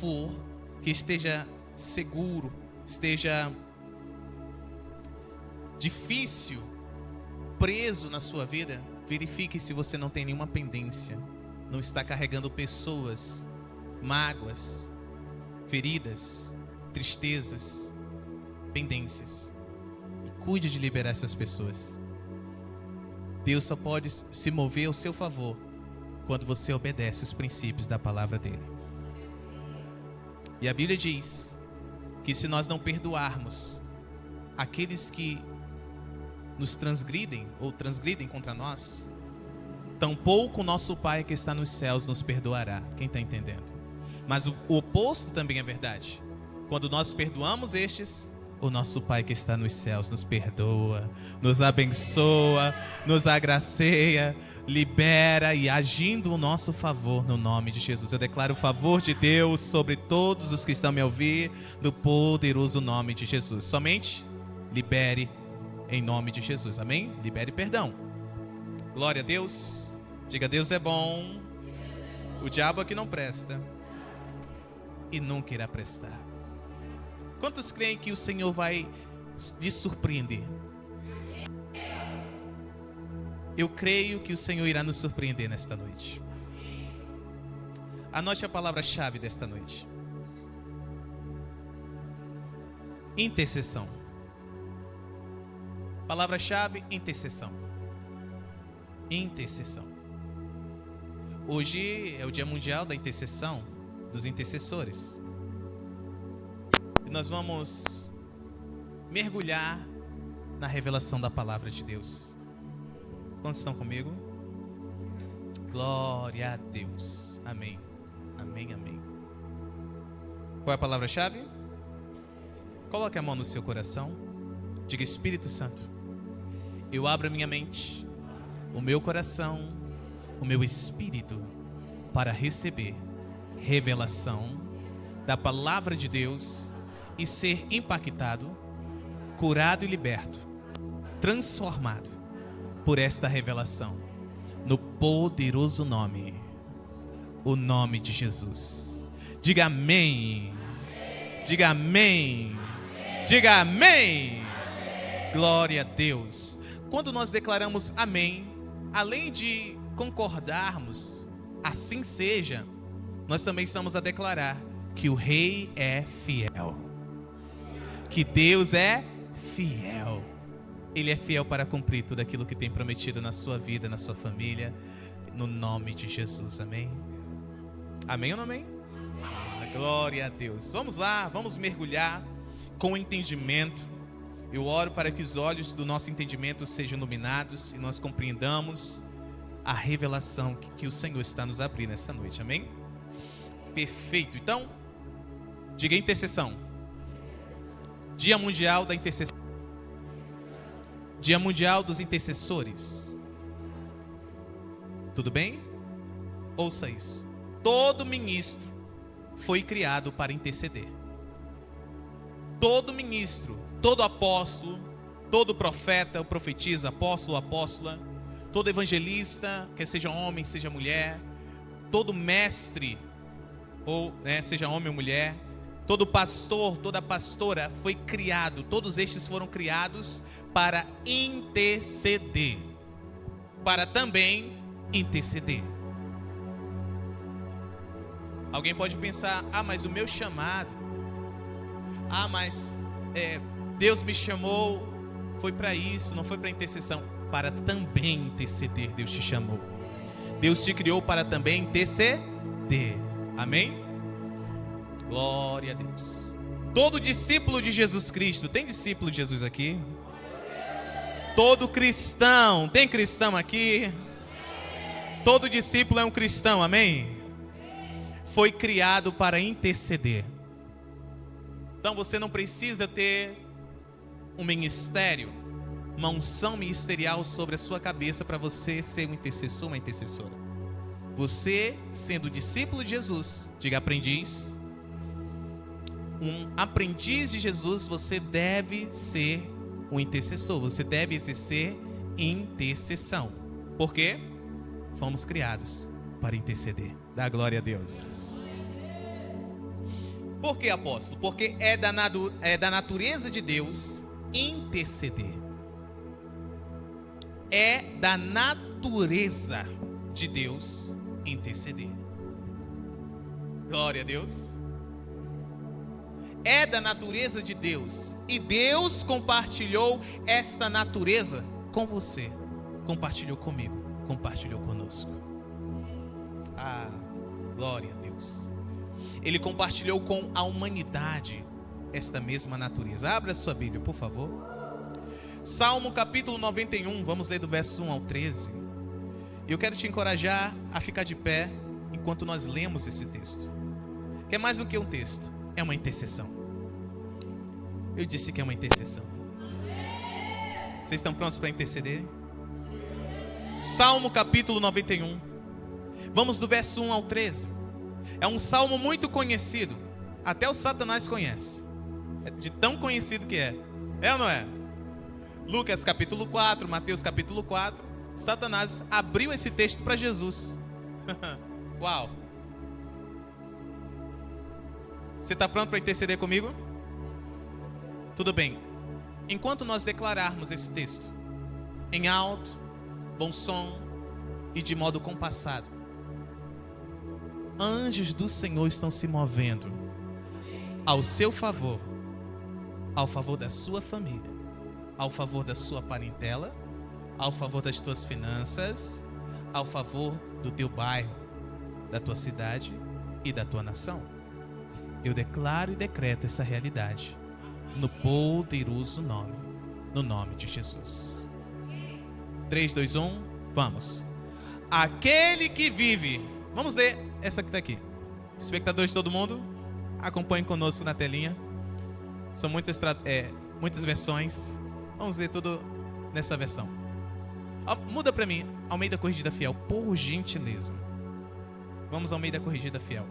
for que esteja seguro, esteja difícil, preso na sua vida, verifique se você não tem nenhuma pendência, não está carregando pessoas, mágoas, feridas, tristezas, pendências. E cuide de liberar essas pessoas. Deus só pode se mover ao seu favor quando você obedece os princípios da palavra dele. E a Bíblia diz que se nós não perdoarmos aqueles que nos transgridem ou transgridem contra nós, tampouco o nosso Pai que está nos céus nos perdoará. Quem está entendendo? Mas o oposto também é verdade. Quando nós perdoamos estes, o nosso Pai que está nos céus nos perdoa, nos abençoa, nos agraceia, libera e agindo o nosso favor no nome de Jesus. Eu declaro o favor de Deus sobre todos os que estão me ouvindo, no poderoso nome de Jesus. Somente libere em nome de Jesus, amém? Libere perdão. Glória a Deus. Diga: Deus é bom, o diabo aqui não presta e nunca irá prestar. Quantos creem que o Senhor vai lhe surpreender? Eu creio que o Senhor irá nos surpreender nesta noite. Anote a palavra-chave desta noite: intercessão. Palavra-chave: intercessão. Intercessão. Hoje é o Dia Mundial da Intercessão, dos intercessores. E nós vamos mergulhar na revelação da palavra de Deus. Quantos estão comigo? Glória a Deus. Amém. Amém, amém. Qual é a palavra-chave? Coloque a mão no seu coração. Diga: Espírito Santo, eu abro a minha mente, o meu coração, o meu espírito para receber revelação da palavra de Deus e ser impactado, curado e liberto, transformado por esta revelação, no poderoso nome, o nome de Jesus. Diga amém. Diga amém. Diga amém. Glória a Deus. Quando nós declaramos amém, além de concordarmos, assim seja, nós também estamos a declarar que o Rei é fiel, que Deus é fiel. Ele é fiel para cumprir tudo aquilo que tem prometido na sua vida, na sua família, no nome de Jesus, amém? Amém ou não amém? Glória a Deus. Vamos lá, vamos mergulhar com entendimento. Eu oro para que os olhos do nosso entendimento sejam iluminados e nós compreendamos a revelação que o Senhor está nos abrindo nessa noite, amém? Perfeito. Então, diga intercessão. Dia Mundial da Intercessão. Dia Mundial dos Intercessores. Tudo bem? Ouça isso. Todo ministro foi criado para interceder. Todo ministro, todo apóstolo, todo profeta, o profetiza, apóstolo, apóstola, todo evangelista, quer seja homem, seja mulher, todo mestre, ou seja homem ou mulher, todo pastor, toda pastora foi criado, todos estes foram criados para interceder, para também interceder. Alguém pode pensar: mas o meu chamado, mas Deus me chamou, foi para isso, não foi para intercessão. Para também interceder, Deus te chamou. Deus te criou para também interceder, amém? Glória a Deus. Todo discípulo de Jesus Cristo, tem discípulo de Jesus aqui? Todo cristão, tem cristão aqui? Todo discípulo é um cristão, amém? Foi criado para interceder. Então você não precisa ter um ministério, uma unção ministerial sobre a sua cabeça para você ser um intercessor, uma intercessora. Você, sendo discípulo de Jesus, diga aprendiz. Um aprendiz de Jesus, você deve ser um intercessor, você deve exercer intercessão. Por quê? Fomos criados para interceder. Dá glória a Deus. Por que, apóstolo? Porque é da natureza de Deus interceder. É da natureza de Deus interceder. Glória a Deus. É da natureza de Deus. E Deus compartilhou esta natureza com você. Compartilhou comigo. Compartilhou conosco. Ah, glória a Deus. Ele compartilhou com a humanidade esta mesma natureza. Abra sua Bíblia, por favor. Salmo capítulo 91, vamos ler do verso 1 ao 13. E eu quero te encorajar a ficar de pé enquanto nós lemos esse texto. Que é mais do que um texto, é uma intercessão. Eu disse que é uma intercessão. Vocês estão prontos para interceder? Salmo capítulo 91. Vamos do verso 1 ao 13. É um salmo muito conhecido. Até o Satanás conhece. É de tão conhecido que é. É ou não é? Lucas capítulo 4, Mateus capítulo 4. Satanás abriu esse texto para Jesus. Uau! Você está pronto para interceder comigo? Tudo bem. Enquanto nós declararmos esse texto em alto, bom som e de modo compassado, anjos do Senhor estão se movendo ao seu favor, ao favor da sua família, ao favor da sua parentela, ao favor das tuas finanças, ao favor do teu bairro, da tua cidade e da tua nação. Eu declaro e decreto essa realidade no poderoso nome, no nome de Jesus. 3, 2, 1, vamos. Aquele que vive. Vamos ler essa que está aqui. Espectadores de todo mundo, acompanhem conosco na telinha. São muitas versões. Vamos ler tudo nessa versão. Muda para mim, Almeida Corrigida Fiel, por gentileza. Vamos, Almeida Corrigida Fiel.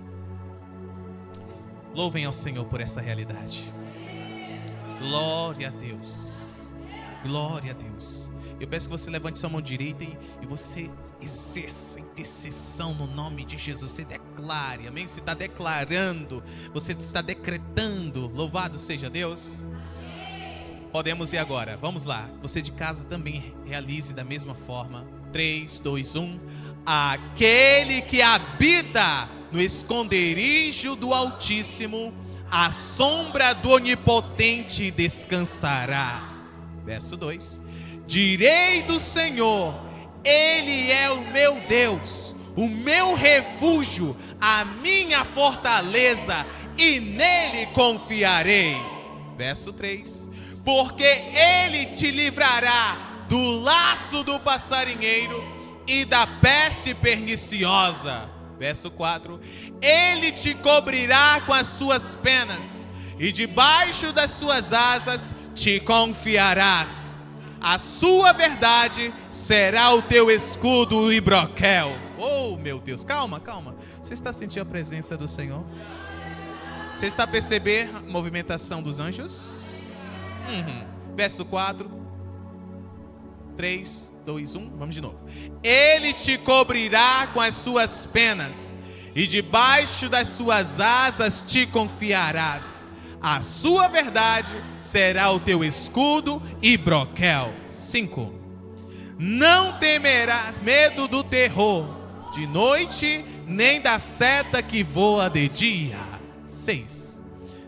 Louvem ao Senhor por essa realidade. Glória a Deus. Glória a Deus. Eu peço que você levante sua mão direita e você exerça intercessão no nome de Jesus. Você declare, amém? Você está declarando, você está decretando. Louvado seja Deus. Podemos ir agora, vamos lá. Você de casa também realize da mesma forma. 3, 2, 1. Aquele que habita no esconderijo do Altíssimo, à sombra do Onipotente descansará. Verso 2. Direi do Senhor, Ele é o meu Deus, o meu refúgio, a minha fortaleza, e nele confiarei. Verso 3. Porque Ele te livrará do laço do passarinheiro e da peste perniciosa. Verso 4. Ele te cobrirá com as suas penas, e debaixo das suas asas te confiarás. A sua verdade será o teu escudo e broquel. Oh, meu Deus, calma, calma. Você está sentindo a presença do Senhor? Você está a perceber a movimentação dos anjos? Verso 4. 3, 2, 1, vamos de novo. Ele te cobrirá com as suas penas, e debaixo das suas asas te confiarás. A sua verdade será o teu escudo e broquel. 5. Não temerás medo do terror de noite, nem da seta que voa de dia. 6.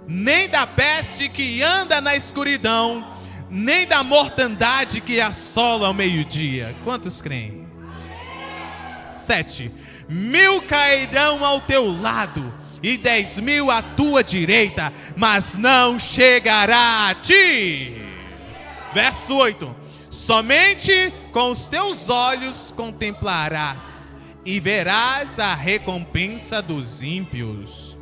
Nem da peste que anda na escuridão, nem da mortandade que assola ao meio-dia. Quantos creem? 7. 1000 cairão ao teu lado e 10.000 à tua direita, mas não chegará a ti. Verso 8. Somente com os teus olhos contemplarás e verás a recompensa dos ímpios.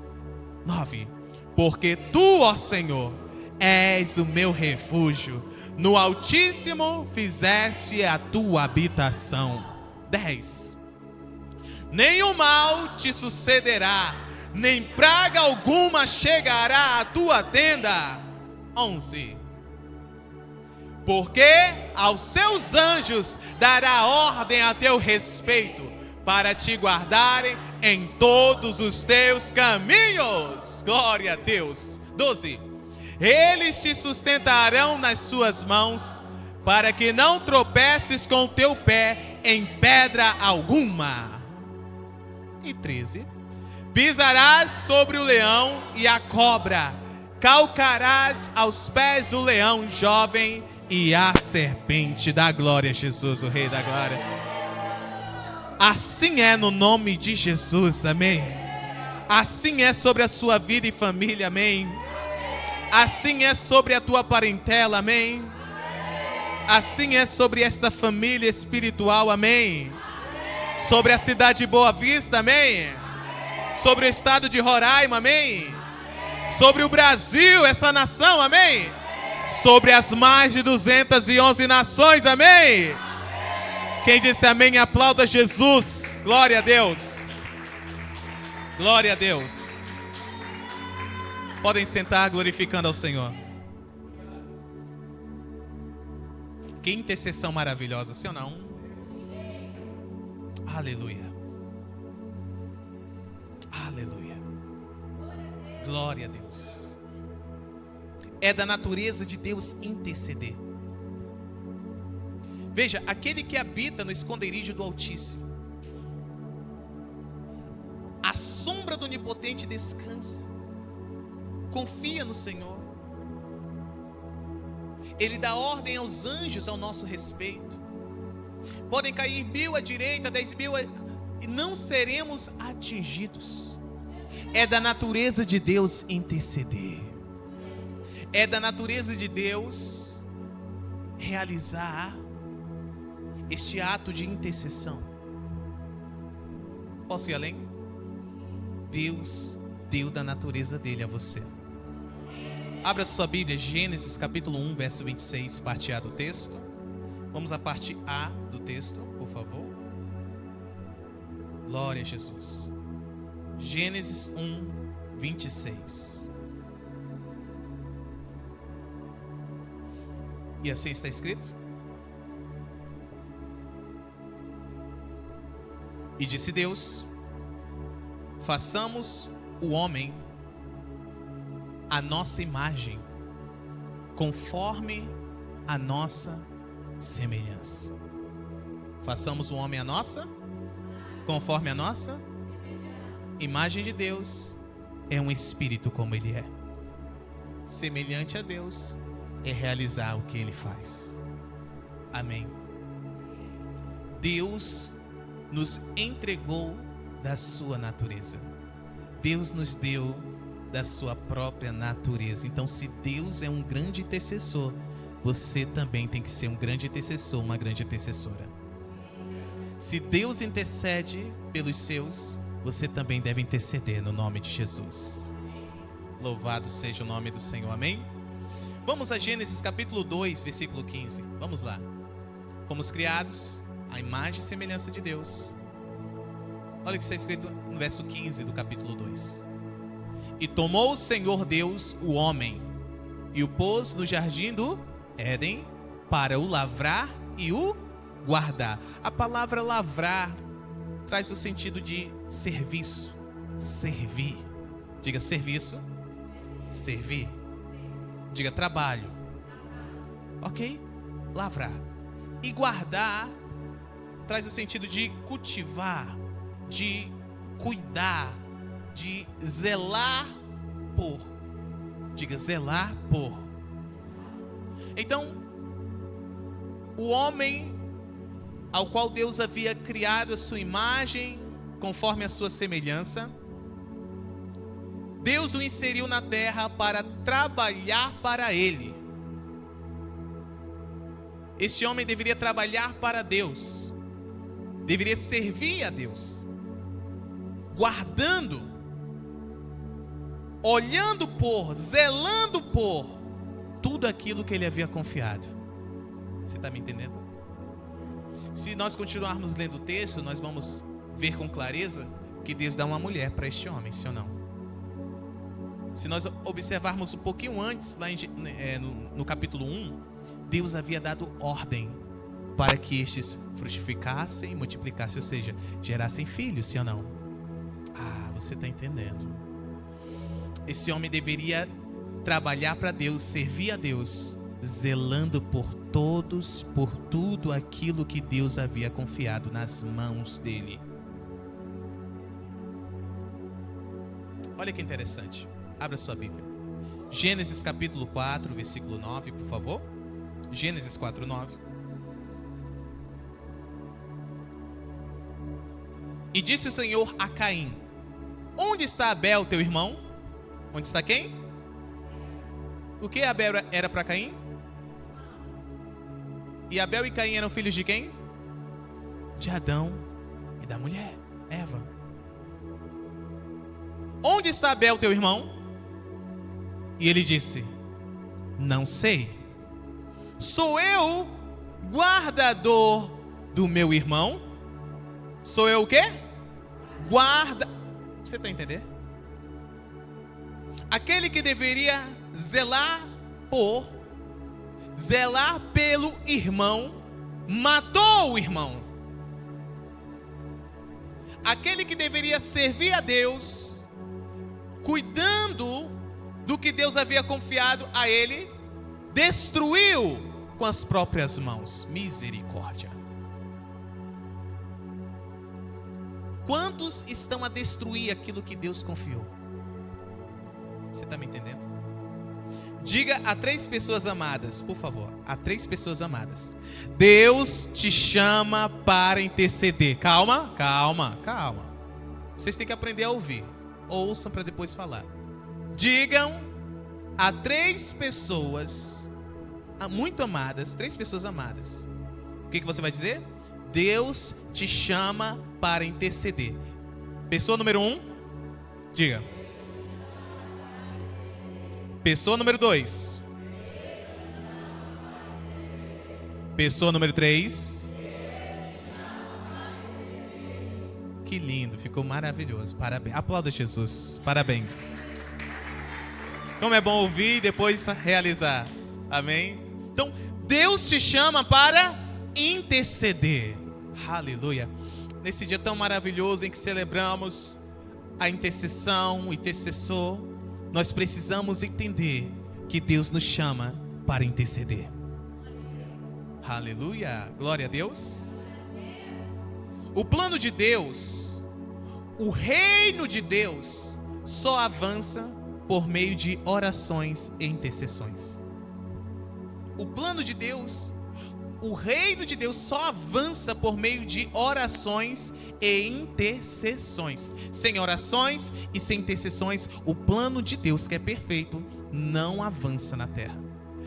9. Porque tu, ó Senhor, és o meu refúgio, no Altíssimo fizeste a tua habitação. 10. Nenhum mal te sucederá, nem praga alguma chegará à tua tenda. 11. Porque aos seus anjos dará ordem a teu respeito, para te guardarem em todos os teus caminhos. Glória a Deus. 12. Eles te sustentarão nas suas mãos, para que não tropeces com o teu pé em pedra alguma. E 13. Pisarás sobre o leão e a cobra, calcarás aos pés o leão jovem e a serpente. Da glória a Jesus, o Rei da glória. Assim é no nome de Jesus, amém. Assim é sobre a sua vida e família, amém. Assim é sobre a tua parentela, amém. Assim é sobre esta família espiritual, amém. Sobre a cidade de Boa Vista, amém. Sobre o estado de Roraima, amém. Sobre o Brasil, essa nação, amém. Sobre as mais de 211 nações, amém. Quem disse amém, aplauda Jesus. Glória a Deus. Glória a Deus. Podem sentar glorificando ao Senhor. Que intercessão maravilhosa, sim ou não? Aleluia. Aleluia. Glória a Deus. É da natureza de Deus interceder. Veja, aquele que habita no esconderijo do Altíssimo, a sombra do Onipotente descansa. Confia no Senhor. Ele dá ordem aos anjos ao nosso respeito. Podem cair 1000 à direita, 10.000 e não seremos atingidos. É da natureza de Deus interceder. É da natureza de Deus realizar este ato de intercessão. Posso ir além? Deus deu da natureza dele a você. Abra sua Bíblia, Gênesis capítulo 1, verso 26, parte A do texto. Vamos à parte A do texto, por favor. Glória a Jesus. Gênesis 1, 26. E assim está escrito. E disse Deus: façamos o homem a nossa imagem, conforme a nossa semelhança. Façamos o homem a nossa, conforme a nossa imagem de Deus. É um espírito como ele é. Semelhante a Deus é realizar o que ele faz. Amém. Deus nos entregou da sua natureza. Deus nos deu da sua própria natureza. Então, se Deus é um grande intercessor, você também tem que ser um grande intercessor, uma grande intercessora. Se Deus intercede pelos seus, você também deve interceder no nome de Jesus. Louvado seja o nome do Senhor, amém? Vamos a Gênesis capítulo 2, versículo 15. Vamos lá. Fomos criados à imagem e semelhança de Deus. Olha o que está escrito no verso 15 do capítulo 2. E tomou o Senhor Deus o homem e o pôs no jardim do Éden para o lavrar e o guardar. A palavra lavrar traz o sentido de serviço, servir. Diga serviço, servir. Diga trabalho. Ok? Lavrar. E guardar traz o sentido de cultivar, de cuidar, de zelar por. Diga zelar por. Então, o homem ao qual Deus havia criado a sua imagem, conforme a sua semelhança, Deus o inseriu na terra para trabalhar para ele. Este homem deveria trabalhar para Deus, deveria servir a Deus, guardando, olhando por, zelando por tudo aquilo que ele havia confiado. Você está me entendendo? Se nós continuarmos lendo o texto, nós vamos ver com clareza que Deus dá uma mulher para este homem, sim ou não? Se nós observarmos um pouquinho antes, lá no capítulo 1, Deus havia dado ordem para que estes frutificassem e multiplicassem, ou seja, gerassem filhos, sim ou não? Ah, você está entendendo. Esse homem deveria trabalhar para Deus, servir a Deus, zelando por todos, por tudo aquilo que Deus havia confiado nas mãos dele. Olha que interessante. Abra sua Bíblia. Gênesis capítulo 4, versículo 9, por favor. Gênesis 4, 9. E disse o Senhor a Caim: onde está Abel, teu irmão? Onde está quem? O que Abel era para Caim? E Abel e Caim eram filhos de quem? De Adão e da mulher, Eva. Onde está Abel, teu irmão? E ele disse: não sei. Sou eu guardador do meu irmão? Sou eu o quê? Guarda. Você está entendendo? Aquele que deveria zelar pelo irmão, matou o irmão. Aquele que deveria servir a Deus, cuidando do que Deus havia confiado a ele, destruiu com as próprias mãos. Misericórdia. Quantos estão a destruir aquilo que Deus confiou? Você está me entendendo? Diga a 3 pessoas amadas, por favor, a 3 pessoas amadas: Deus te chama para interceder. Calma, calma, calma. Vocês têm que aprender a ouvir. Ouçam para depois falar. Digam a 3 pessoas muito amadas, 3 pessoas amadas. O que você vai dizer? Deus te chama para interceder. Pessoa número 1, diga. Pessoa número 2. Pessoa número 3. Que lindo, ficou maravilhoso. Parabéns. Aplauda Jesus. Parabéns. Como é bom ouvir e depois realizar. Amém? Então, Deus te chama para interceder. Aleluia. Nesse dia tão maravilhoso em que celebramos a intercessão, o intercessor, nós precisamos entender que Deus nos chama para interceder. Aleluia. Glória a Deus. O plano de Deus, o reino de Deus, só avança por meio de orações e intercessões. O plano de Deus, o reino de Deus só avança por meio de orações e intercessões. Sem orações e sem intercessões, o plano de Deus, que é perfeito, não avança na terra.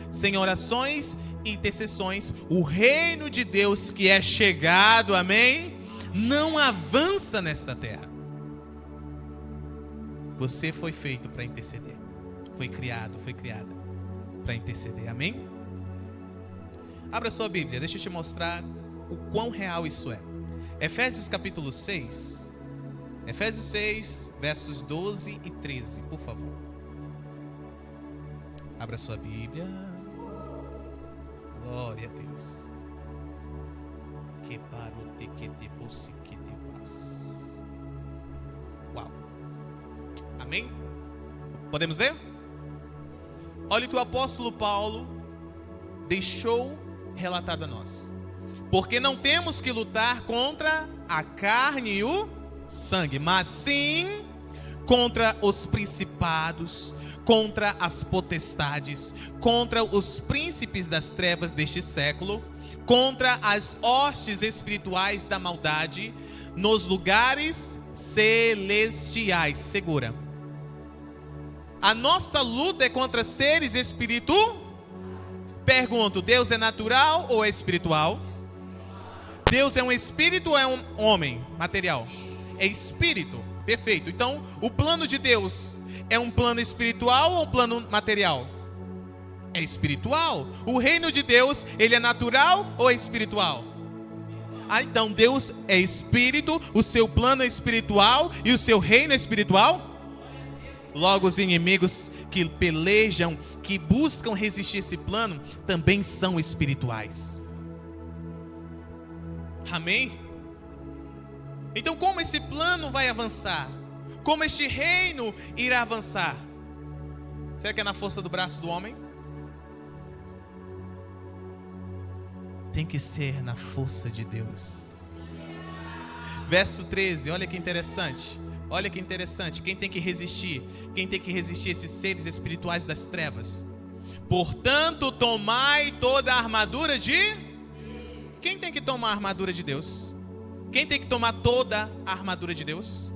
Sem orações e intercessões, o reino de Deus, que é chegado, amém, não avança nesta terra. Você foi feito para interceder. Foi criado, foi criada para interceder, amém? Abra sua Bíblia, deixa eu te mostrar o quão real isso é. Efésios capítulo 6. Efésios 6, versos 12 e 13, por favor. Abra sua Bíblia. Glória a Deus. Que barote que te fosse que te vas. Uau. Amém? Podemos ler? Olha o que o apóstolo Paulo deixou relatado a nós. Porque não temos que lutar contra a carne e o sangue, mas sim contra os principados, contra as potestades, contra os príncipes das trevas deste século, contra as hostes espirituais da maldade nos lugares celestiais. Segura. A nossa luta é contra seres espirituais. Pergunto, Deus é natural ou é espiritual? Deus é um espírito ou é um homem material? É espírito, perfeito. Então, o plano de Deus é um plano espiritual ou um plano material? É espiritual. O reino de Deus, ele é natural ou é espiritual? Então Deus é espírito, o seu plano é espiritual e o seu reino é espiritual? Logo, os inimigos que pelejam, que buscam resistir esse plano, também são espirituais. Amém? Então, como esse plano vai avançar? Como este reino irá avançar? Será que é na força do braço do homem? Tem que ser na força de Deus. Verso 13, olha que interessante. Olha que interessante. Quem tem que resistir? Quem tem que resistir a esses seres espirituais das trevas? Portanto, tomai toda a armadura de... Quem tem que tomar a armadura de Deus? Quem tem que tomar toda a armadura de Deus?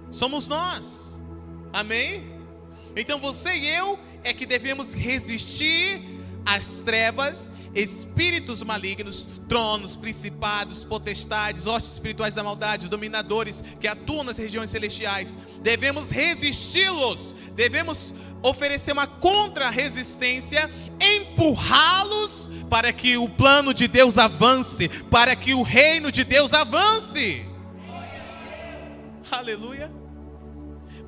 Somos nós. Amém? Então você e eu é que devemos resistir às trevas, espíritos malignos, tronos, principados, potestades, hostes espirituais da maldade, dominadores que atuam nas regiões celestiais. Devemos resisti-los, devemos oferecer uma contra-resistência, empurrá-los para que o plano de Deus avance, para que o reino de Deus avance. Aleluia.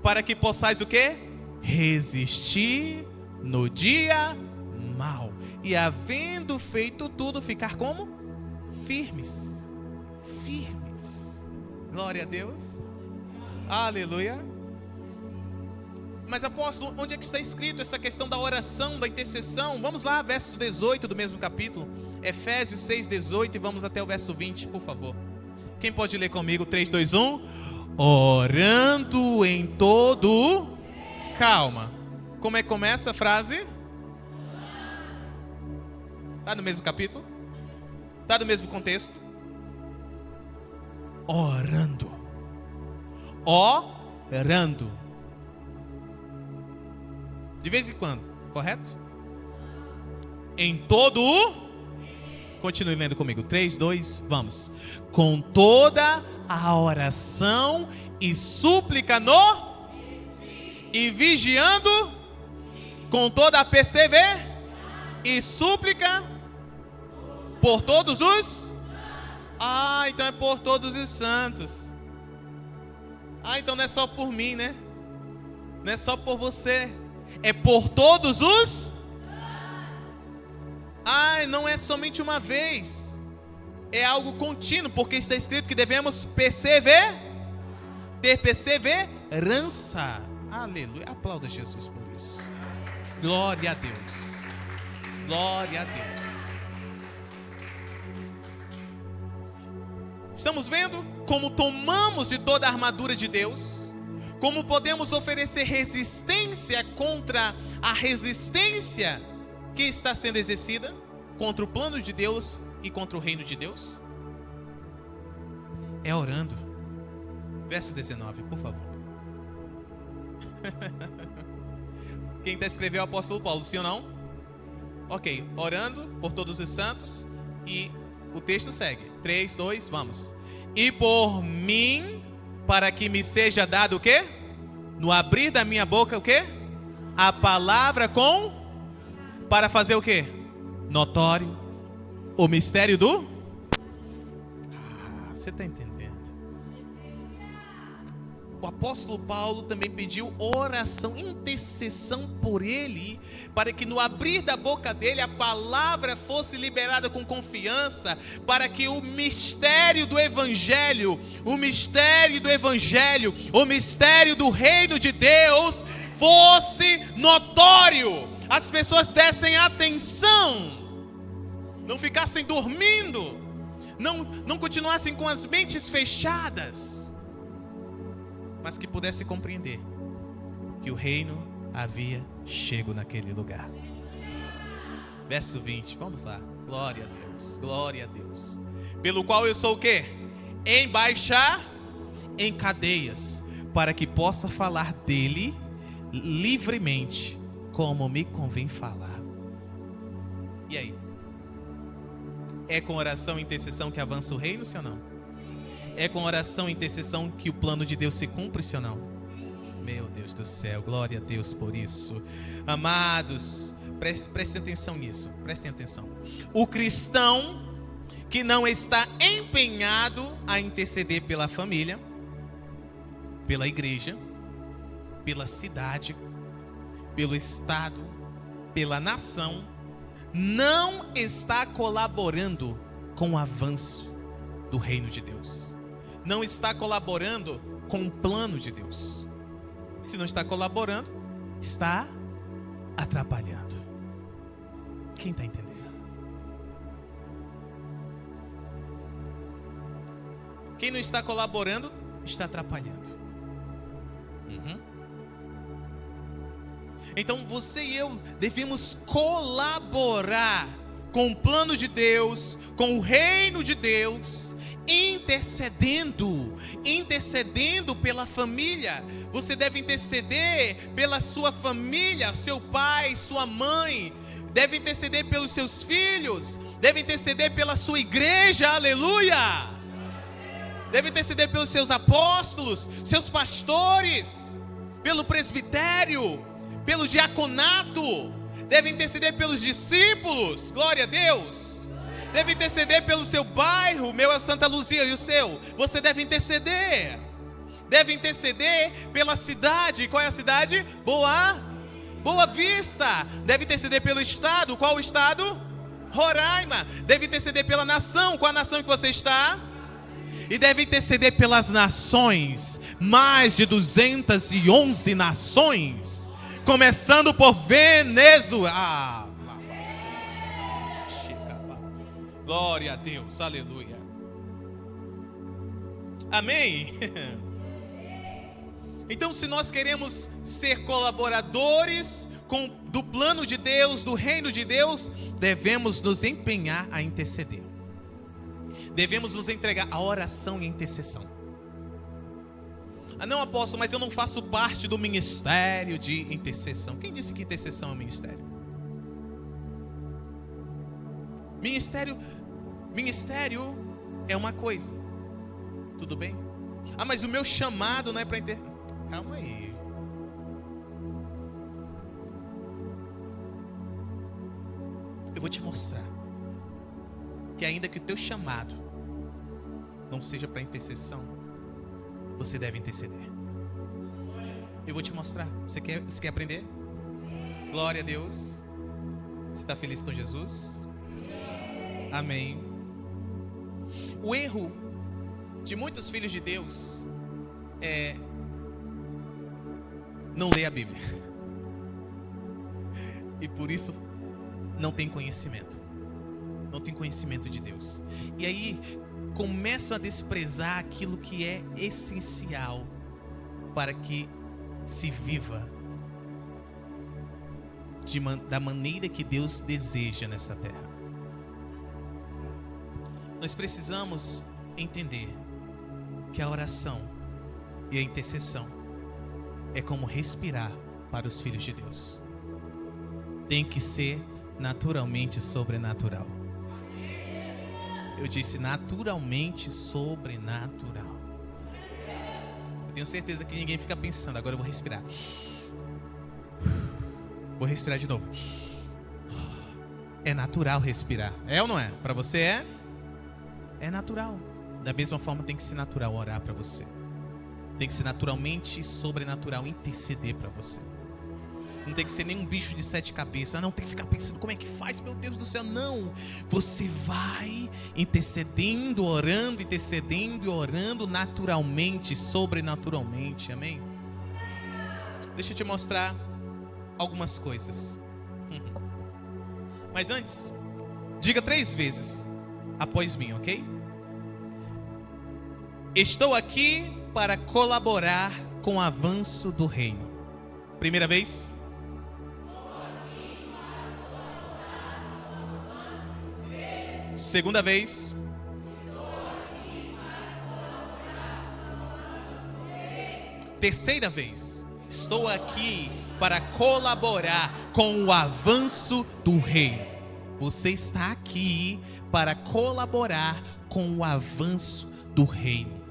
Para que possais o quê? Resistir no dia mau. E havendo feito tudo, ficar como? Firmes. Firmes. Glória a Deus. Aleluia. Mas apóstolo, onde é que está escrito essa questão da oração, da intercessão? Vamos lá, verso 18 do mesmo capítulo. Efésios 6, 18 e vamos até o verso 20, por favor. Quem pode ler comigo? 3, 2, 1. Orando em todo... Calma. Como é que começa a frase? Está no mesmo capítulo? Está no mesmo contexto? Orando. Orando. De vez em quando, correto? Em todo o... Continue lendo comigo. 3, 2, vamos. Com toda a oração e súplica no... E vigiando com toda a perseverança e súplica por todos os... então é por todos os santos. Então não é só por mim, né? Não é só por você. É por todos os... não é somente uma vez. É algo contínuo, porque está escrito que devemos ter perseverança. Aleluia. Aplauda Jesus por isso. Glória a Deus. Glória a Deus. Estamos vendo como tomamos de toda a armadura de Deus, como podemos oferecer resistência contra a resistência que está sendo exercida contra o plano de Deus e contra o reino de Deus. É orando. Verso 19, por favor. Quem está escrevendo é o apóstolo Paulo, sim ou não? Ok, orando por todos os santos. E o texto segue. 3, 2, vamos. E por mim, para que me seja dado o quê? No abrir da minha boca o quê? A palavra para fazer o quê? Notório o mistério do... você está entendendo? O apóstolo Paulo também pediu oração, intercessão por ele, para que no abrir da boca dele a palavra fosse liberada com confiança, para que o mistério do evangelho, o mistério do reino de Deus fosse notório, as pessoas dessem atenção, não ficassem dormindo, não continuassem com as mentes fechadas, mas que pudesse compreender que o reino havia chegado naquele lugar. Verso 20, vamos lá. Glória a Deus, glória a Deus. Pelo qual eu sou o quê? Embaixar em cadeias, para que possa falar dele livremente, como me convém falar. E aí? É com oração e intercessão que avança o reino, sim ou não? É com oração e intercessão que o plano de Deus se cumpre, sim ou não? Meu Deus do céu, glória a Deus por isso. Amados, prestem atenção nisso, prestem atenção. O cristão que não está empenhado a interceder pela família, pela igreja, pela cidade, pelo estado, pela nação, não está colaborando com o avanço do reino de Deus. Não está colaborando com o plano de Deus. Se não está colaborando, está atrapalhando. Quem está entendendo? Quem não está colaborando, está atrapalhando. Então você e eu devemos colaborar com o plano de Deus, com o reino de Deus, intercedendo pela família. Você deve interceder pela sua família, seu pai, sua mãe, deve interceder pelos seus filhos, deve interceder pela sua igreja, aleluia! Deve interceder pelos seus apóstolos, seus pastores, pelo presbitério, pelo diaconato, deve interceder pelos discípulos, glória a Deus. Deve interceder pelo seu bairro, o meu é Santa Luzia e o seu, você deve interceder. Deve interceder pela cidade, qual é a cidade? Boa Vista. Deve interceder pelo estado, qual o estado? Roraima. Deve interceder pela nação, qual a nação que você está? E deve interceder pelas nações, mais de 211 nações, começando por Venezuela. Glória a Deus, aleluia. Amém. Então, se nós queremos ser colaboradores do plano de Deus, do reino de Deus, devemos nos empenhar a interceder. Devemos nos entregar à oração e à intercessão. Ah, não, apóstolo, mas eu não faço parte do ministério de intercessão. Quem disse que intercessão é um ministério? Ministério é uma coisa. Tudo bem? Ah, mas o meu chamado não é para Calma aí. Eu vou te mostrar que ainda que o teu chamado não seja para intercessão, você deve interceder. Eu vou te mostrar. Você quer aprender? Glória a Deus. Você está feliz com Jesus? Amém. O erro de muitos filhos de Deus é não ler a Bíblia. E por isso não tem conhecimento. Não tem conhecimento de Deus. E aí começam a desprezar aquilo que é essencial para que se viva da maneira que Deus deseja nessa terra. Nós precisamos entender que a oração e a intercessão é como respirar para os filhos de Deus. Tem que ser naturalmente sobrenatural. Eu disse naturalmente sobrenatural. Eu tenho certeza que ninguém fica pensando, agora eu vou respirar. Vou respirar de novo. É natural respirar. É ou não é? Para você é? É natural. Da mesma forma tem que ser natural orar para você. Tem que ser naturalmente sobrenatural interceder para você. Não tem que ser nenhum bicho de 7 cabeças. Não tem que ficar pensando como é que faz, meu Deus do céu. Não, você vai intercedendo, orando, intercedendo e orando naturalmente, sobrenaturalmente. Amém? Deixa eu te mostrar algumas coisas. Mas antes, diga 3 vezes após mim, ok? Estou aqui para colaborar com o avanço do reino. Primeira vez. Segunda vez. Terceira vez. Estou aqui para colaborar com o avanço do reino. Você está aqui para colaborar com o avanço do reino.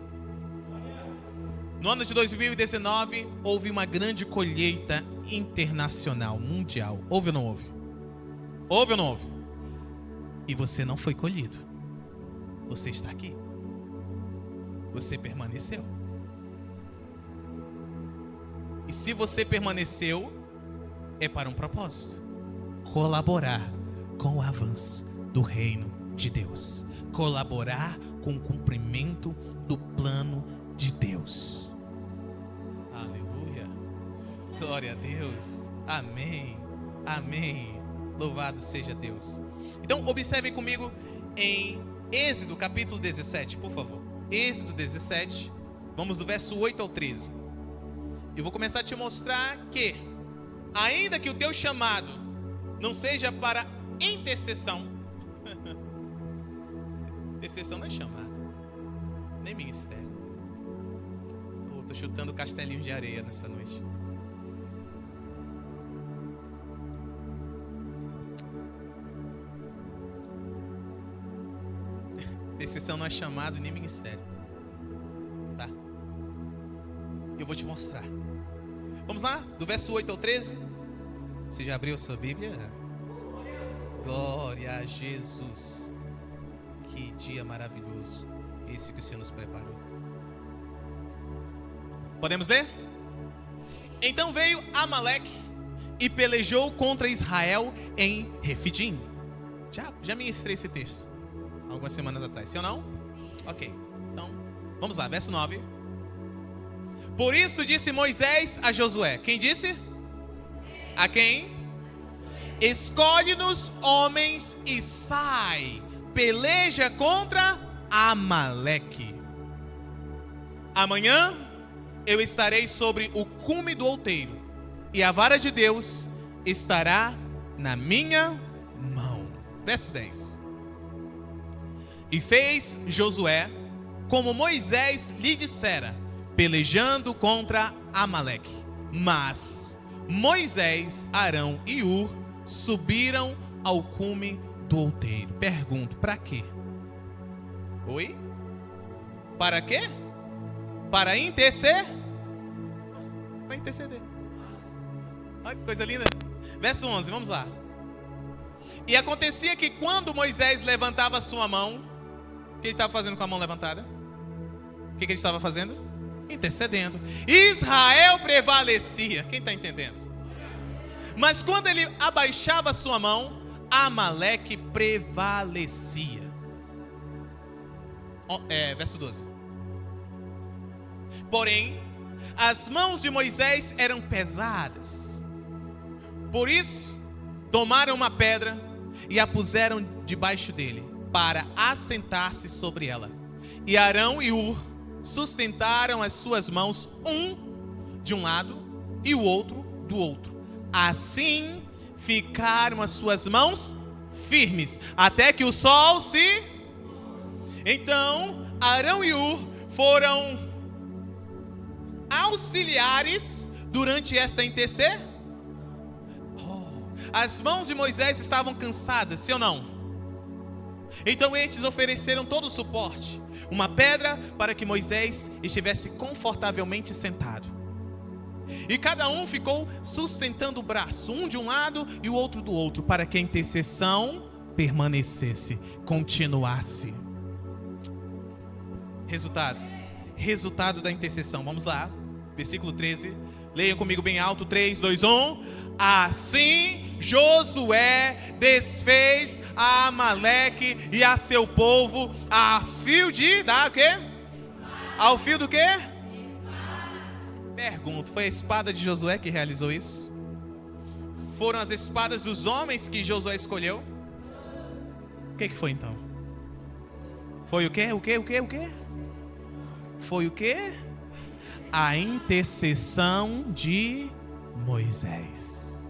No ano de 2019, houve uma grande colheita internacional, mundial. Houve ou não houve? Houve ou não houve? E você não foi colhido. Você está aqui. Você permaneceu. E se você permaneceu, é para um propósito: colaborar com o avanço do reino de Deus. Colaborar com o cumprimento do plano de Deus. Aleluia. Glória a Deus. Amém. Amém. Louvado seja Deus. Então, observem comigo em Êxodo, capítulo 17, por favor. Êxodo 17, vamos do verso 8 ao 13. Eu vou começar a te mostrar que, ainda que o teu chamado não seja para intercessão, intercessão não é chamado, nem ministério. Estou chutando castelinhos de areia nessa noite. Intercessão não é chamado nem ministério, tá? Eu vou te mostrar. Vamos lá, do verso 8 ao 13. Você já abriu sua Bíblia? Glória a Jesus. Que dia maravilhoso esse que o Senhor nos preparou. Podemos ler? Então veio Amaleque e pelejou contra Israel em Refidim. Já ministrei esse texto algumas semanas atrás, sim ou não? Ok, então vamos lá, verso 9. Por isso disse Moisés a Josué. Quem disse? A quem? Escolhe-nos homens e sai, peleja contra Amaleque. Amanhã eu estarei sobre o cume do outeiro, e a vara de Deus estará na minha mão. Verso 10. E fez Josué como Moisés lhe dissera, pelejando contra Amaleque. Mas Moisés, Arão e Hur subiram ao cume do outeiro. Pergunto, para quê? Oi? Para quê? Para interceder? Para interceder. Olha que coisa linda. Verso 11, vamos lá. E acontecia que quando Moisés levantava a sua mão, o que ele estava fazendo com a mão levantada? O que ele estava fazendo? Intercedendo. Israel prevalecia. Quem está entendendo? Mas quando ele abaixava a sua mão, Amaleque prevalecia. Verso 12. Porém, as mãos de Moisés eram pesadas. Por isso, tomaram uma pedra e a puseram debaixo dele, para assentar-se sobre ela. E Arão e Hur sustentaram as suas mãos, um de um lado e o outro do outro. Assim ficaram as suas mãos firmes, até que o sol se... Então Arão e Hur foram auxiliares durante esta intercessão. As mãos de Moisés estavam cansadas, sim ou não? Então estes ofereceram todo o suporte, uma pedra para que Moisés estivesse confortavelmente sentado. E cada um ficou sustentando o braço, um de um lado e o outro do outro, para que a intercessão permanecesse, continuasse. Resultado da intercessão. Vamos lá, versículo 13. Leiam comigo bem alto, 3, 2, 1. Assim Josué desfez a Amaleque e a seu povo a fio de... Dá o quê? Ao fio do quê? Pergunto, foi a espada de Josué que realizou isso? Foram as espadas dos homens que Josué escolheu? O que foi então? Foi o quê? O quê? Foi o quê? A intercessão de Moisés.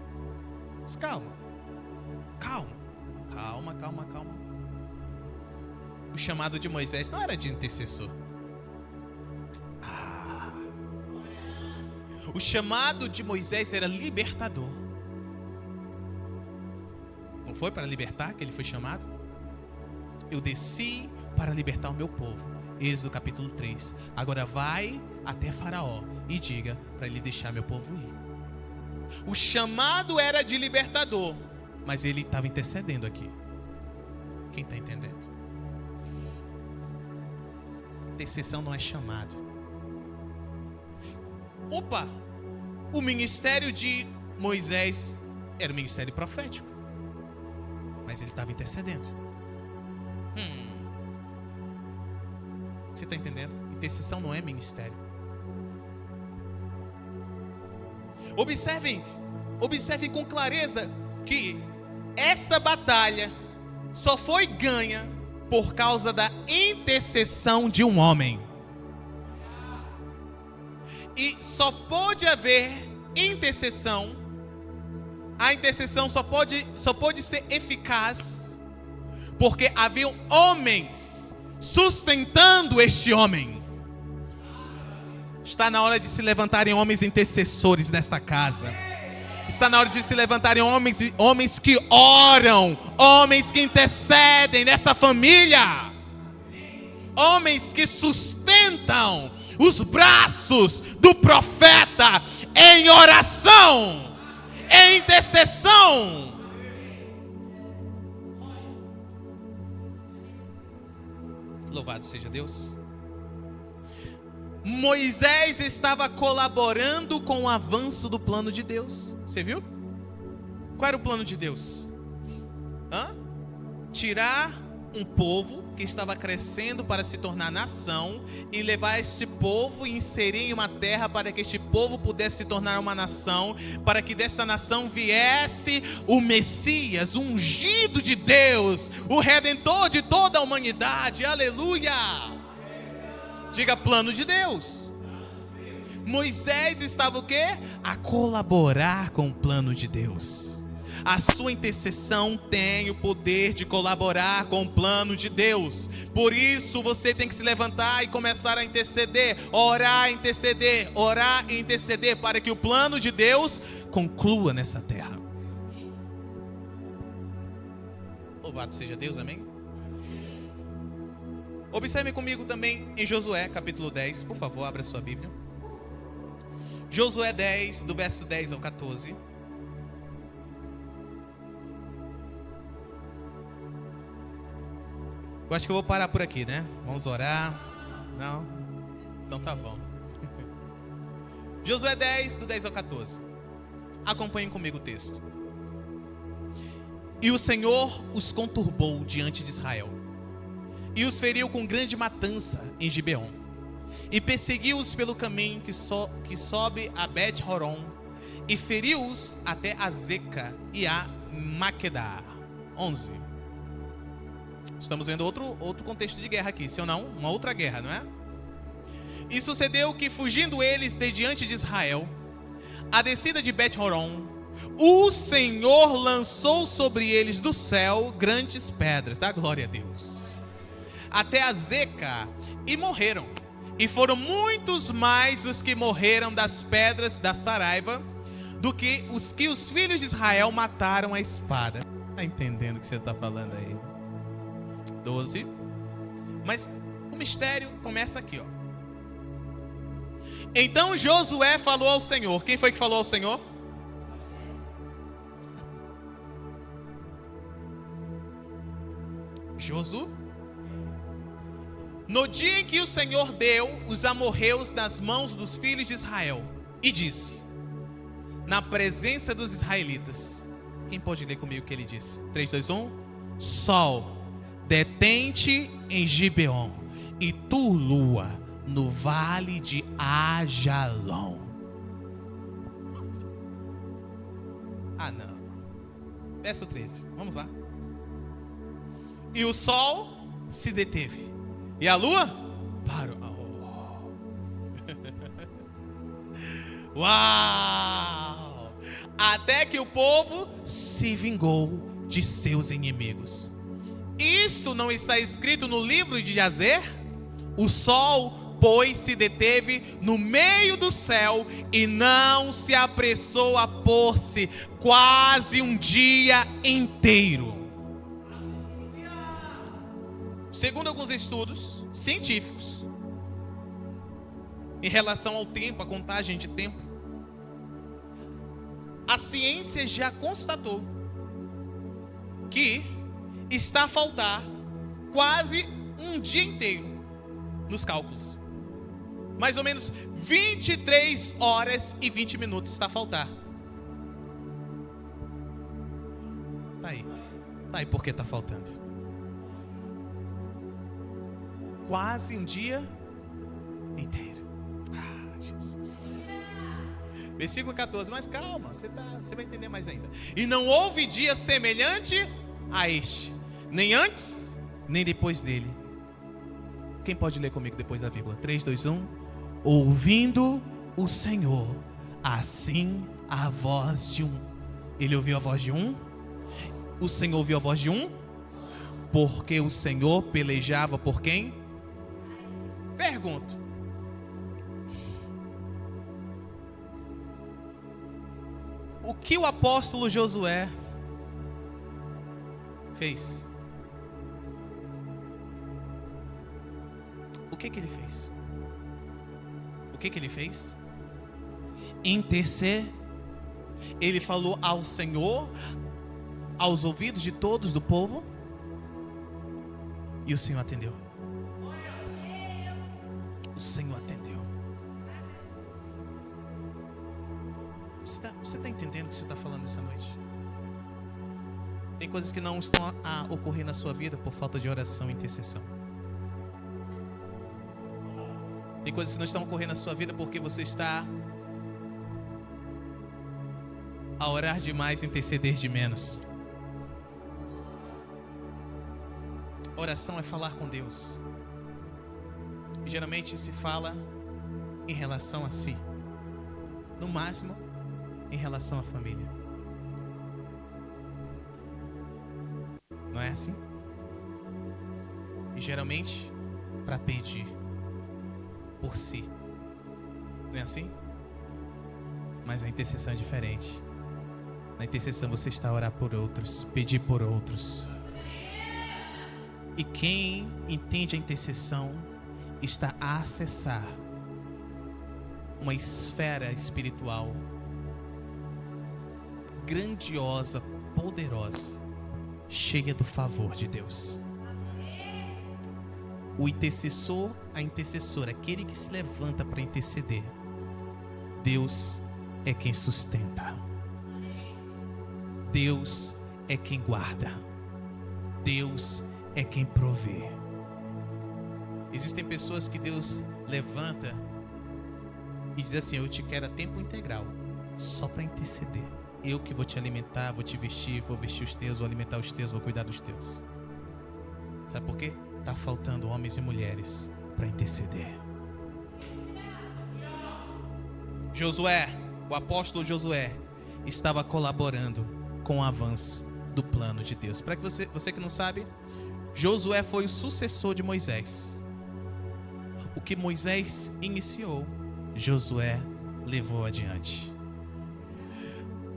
Mas calma. O chamado de Moisés não era de intercessor. O chamado de Moisés era libertador. Não foi para libertar que ele foi chamado? Eu desci para libertar o meu povo. Êxodo capítulo 3. Agora vai até Faraó e diga para ele deixar meu povo ir. O chamado era de libertador, mas ele estava intercedendo aqui. Quem está entendendo? Intercessão não é chamado. Opa! O ministério de Moisés era um ministério profético, mas ele estava intercedendo. está entendendo? Intercessão não é ministério. Observem com clareza que esta batalha só foi ganha por causa da intercessão de um homem. E só pode haver intercessão. A intercessão só pode ser eficaz porque haviam homens sustentando este homem. Está na hora de se levantarem homens intercessores nesta casa. Está na hora de se levantarem homens que oram, homens que intercedem nessa família, homens que sustentam os braços do profeta em oração, em intercessão. Louvado seja Deus. Moisés estava colaborando com o avanço do plano de Deus. Você viu? Qual era o plano de Deus? Tirar um povo que estava crescendo para se tornar nação e levar este povo e inserir em uma terra para que este povo pudesse se tornar uma nação, para que dessa nação viesse o Messias, o ungido de Deus, o Redentor de toda a humanidade. Aleluia! Diga, plano de Deus. Moisés estava o quê? A colaborar com o plano de Deus. A sua intercessão tem o poder de colaborar com o plano de Deus. Por isso você tem que se levantar e começar a interceder, orar e interceder, para que o plano de Deus conclua nessa terra. Louvado seja Deus, amém? Observe comigo também em Josué capítulo 10, por favor, abra sua Bíblia. Josué 10, do verso 10 ao 14. Eu acho que eu vou parar por aqui, né? Vamos orar. Não? Então tá bom. Josué 10, do 10 ao 14. Acompanhem comigo o texto. E o Senhor os conturbou diante de Israel, e os feriu com grande matança em Gibeon, e perseguiu-os pelo caminho que sobe a Bet-Horon, e feriu-os até a Zeca e a Maquedá. 11. Estamos vendo outro contexto de guerra aqui, se ou não? Uma outra guerra, não é? E sucedeu que, fugindo eles de diante de Israel, a descida de Bet-Horon, o Senhor lançou sobre eles do céu grandes pedras, dá glória a Deus, até a Zeca, e morreram. E foram muitos mais os que morreram das pedras da Saraiva do que os filhos de Israel mataram a espada. Está entendendo o que você está falando aí? 12. Mas o mistério começa aqui, ó. Então Josué falou ao Senhor. Quem foi que falou ao Senhor? Josué. No dia em que o Senhor deu os amorreus nas mãos dos filhos de Israel, e disse, na presença dos israelitas. Quem pode ler comigo o que ele disse? 3, 2, 1. Sol, detente em Gibeon, e tu, lua, no vale de Ajalon. Não. Verso 13, vamos lá. E o sol se deteve, e a lua parou. Uau! Até que o povo se vingou de seus inimigos. Isto não está escrito no livro de Jazer? O sol, pois, se deteve no meio do céu e não se apressou a pôr-se quase um dia inteiro. Segundo alguns estudos científicos, em relação ao tempo, a contagem de tempo, a ciência já constatou que está a faltar quase um dia inteiro nos cálculos. Mais ou menos 23 horas e 20 minutos está a faltar. Tá aí por que está faltando. Quase um dia inteiro. Jesus. Versículo 14, mas calma, você vai entender mais ainda. E não houve dia semelhante a este, nem antes, nem depois dele. Quem pode ler comigo depois da vírgula? 3, 2, 1. Ouvindo o Senhor, assim a voz de um. Ele ouviu a voz de um? O Senhor ouviu a voz de um? Porque o Senhor pelejava por quem? Pergunto. O que o apóstolo Josué fez? O que ele fez? O que ele fez? Interceder. Ele falou ao Senhor, aos ouvidos de todos do povo, e o Senhor atendeu. O Senhor atendeu. Você está entendendo o que você está falando essa noite? Tem coisas que não estão a ocorrer na sua vida por falta de oração e intercessão. Tem coisas que não estão ocorrendo na sua vida porque você está a orar demais e interceder de menos. Oração é falar com Deus. E geralmente se fala em relação a si. No máximo, em relação à família. Não é assim? E geralmente, para pedir por si. Não é assim? Mas a intercessão é diferente. Na intercessão você está a orar por outros, pedir por outros. E quem entende a intercessão está a acessar uma esfera espiritual grandiosa, poderosa, cheia do favor de Deus. O intercessor, a intercessora, aquele que se levanta para interceder, Deus é quem sustenta. Deus é quem guarda. Deus é quem provê. Existem pessoas que Deus levanta e diz assim: eu te quero a tempo integral, só para interceder. Eu que vou te alimentar, vou te vestir, vou vestir os teus, vou alimentar os teus, vou cuidar dos teus. Sabe por quê? Está faltando homens e mulheres para interceder. Josué, o apóstolo Josué, estava colaborando com o avanço do plano de Deus. Para que você que não sabe, Josué foi o sucessor de Moisés. O que Moisés iniciou, Josué levou adiante.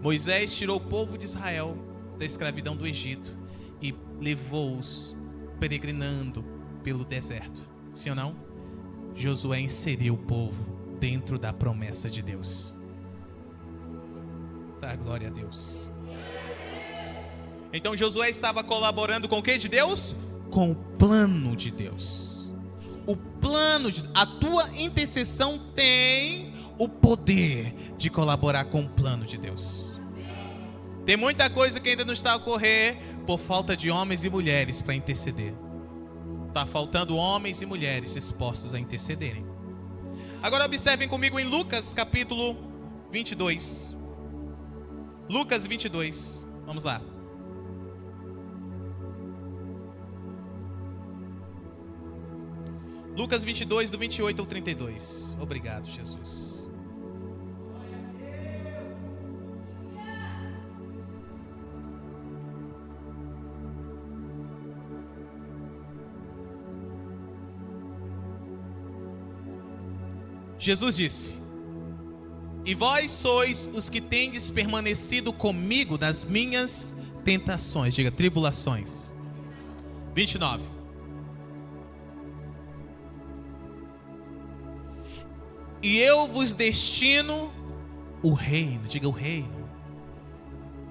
Moisés tirou o povo de Israel da escravidão do Egito e levou-os peregrinando pelo deserto. Sim ou não? Josué inseriu o povo dentro da promessa de Deus. Dá glória a Deus. Então Josué estava colaborando com o que de Deus? Com o plano de Deus. O plano de... A tua intercessão tem o poder de colaborar com o plano de Deus. Tem muita coisa que ainda não está a ocorrer por falta de homens e mulheres para interceder. Está faltando homens e mulheres dispostos a intercederem. Agora observem comigo em Lucas capítulo 22. Lucas 22. Vamos lá. Lucas 22, do 28 ao 32. Obrigado, Jesus. Jesus disse: e vós sois os que tendes permanecido comigo nas minhas tentações. Diga, tribulações. 29. E eu vos destino o reino. Diga, o reino,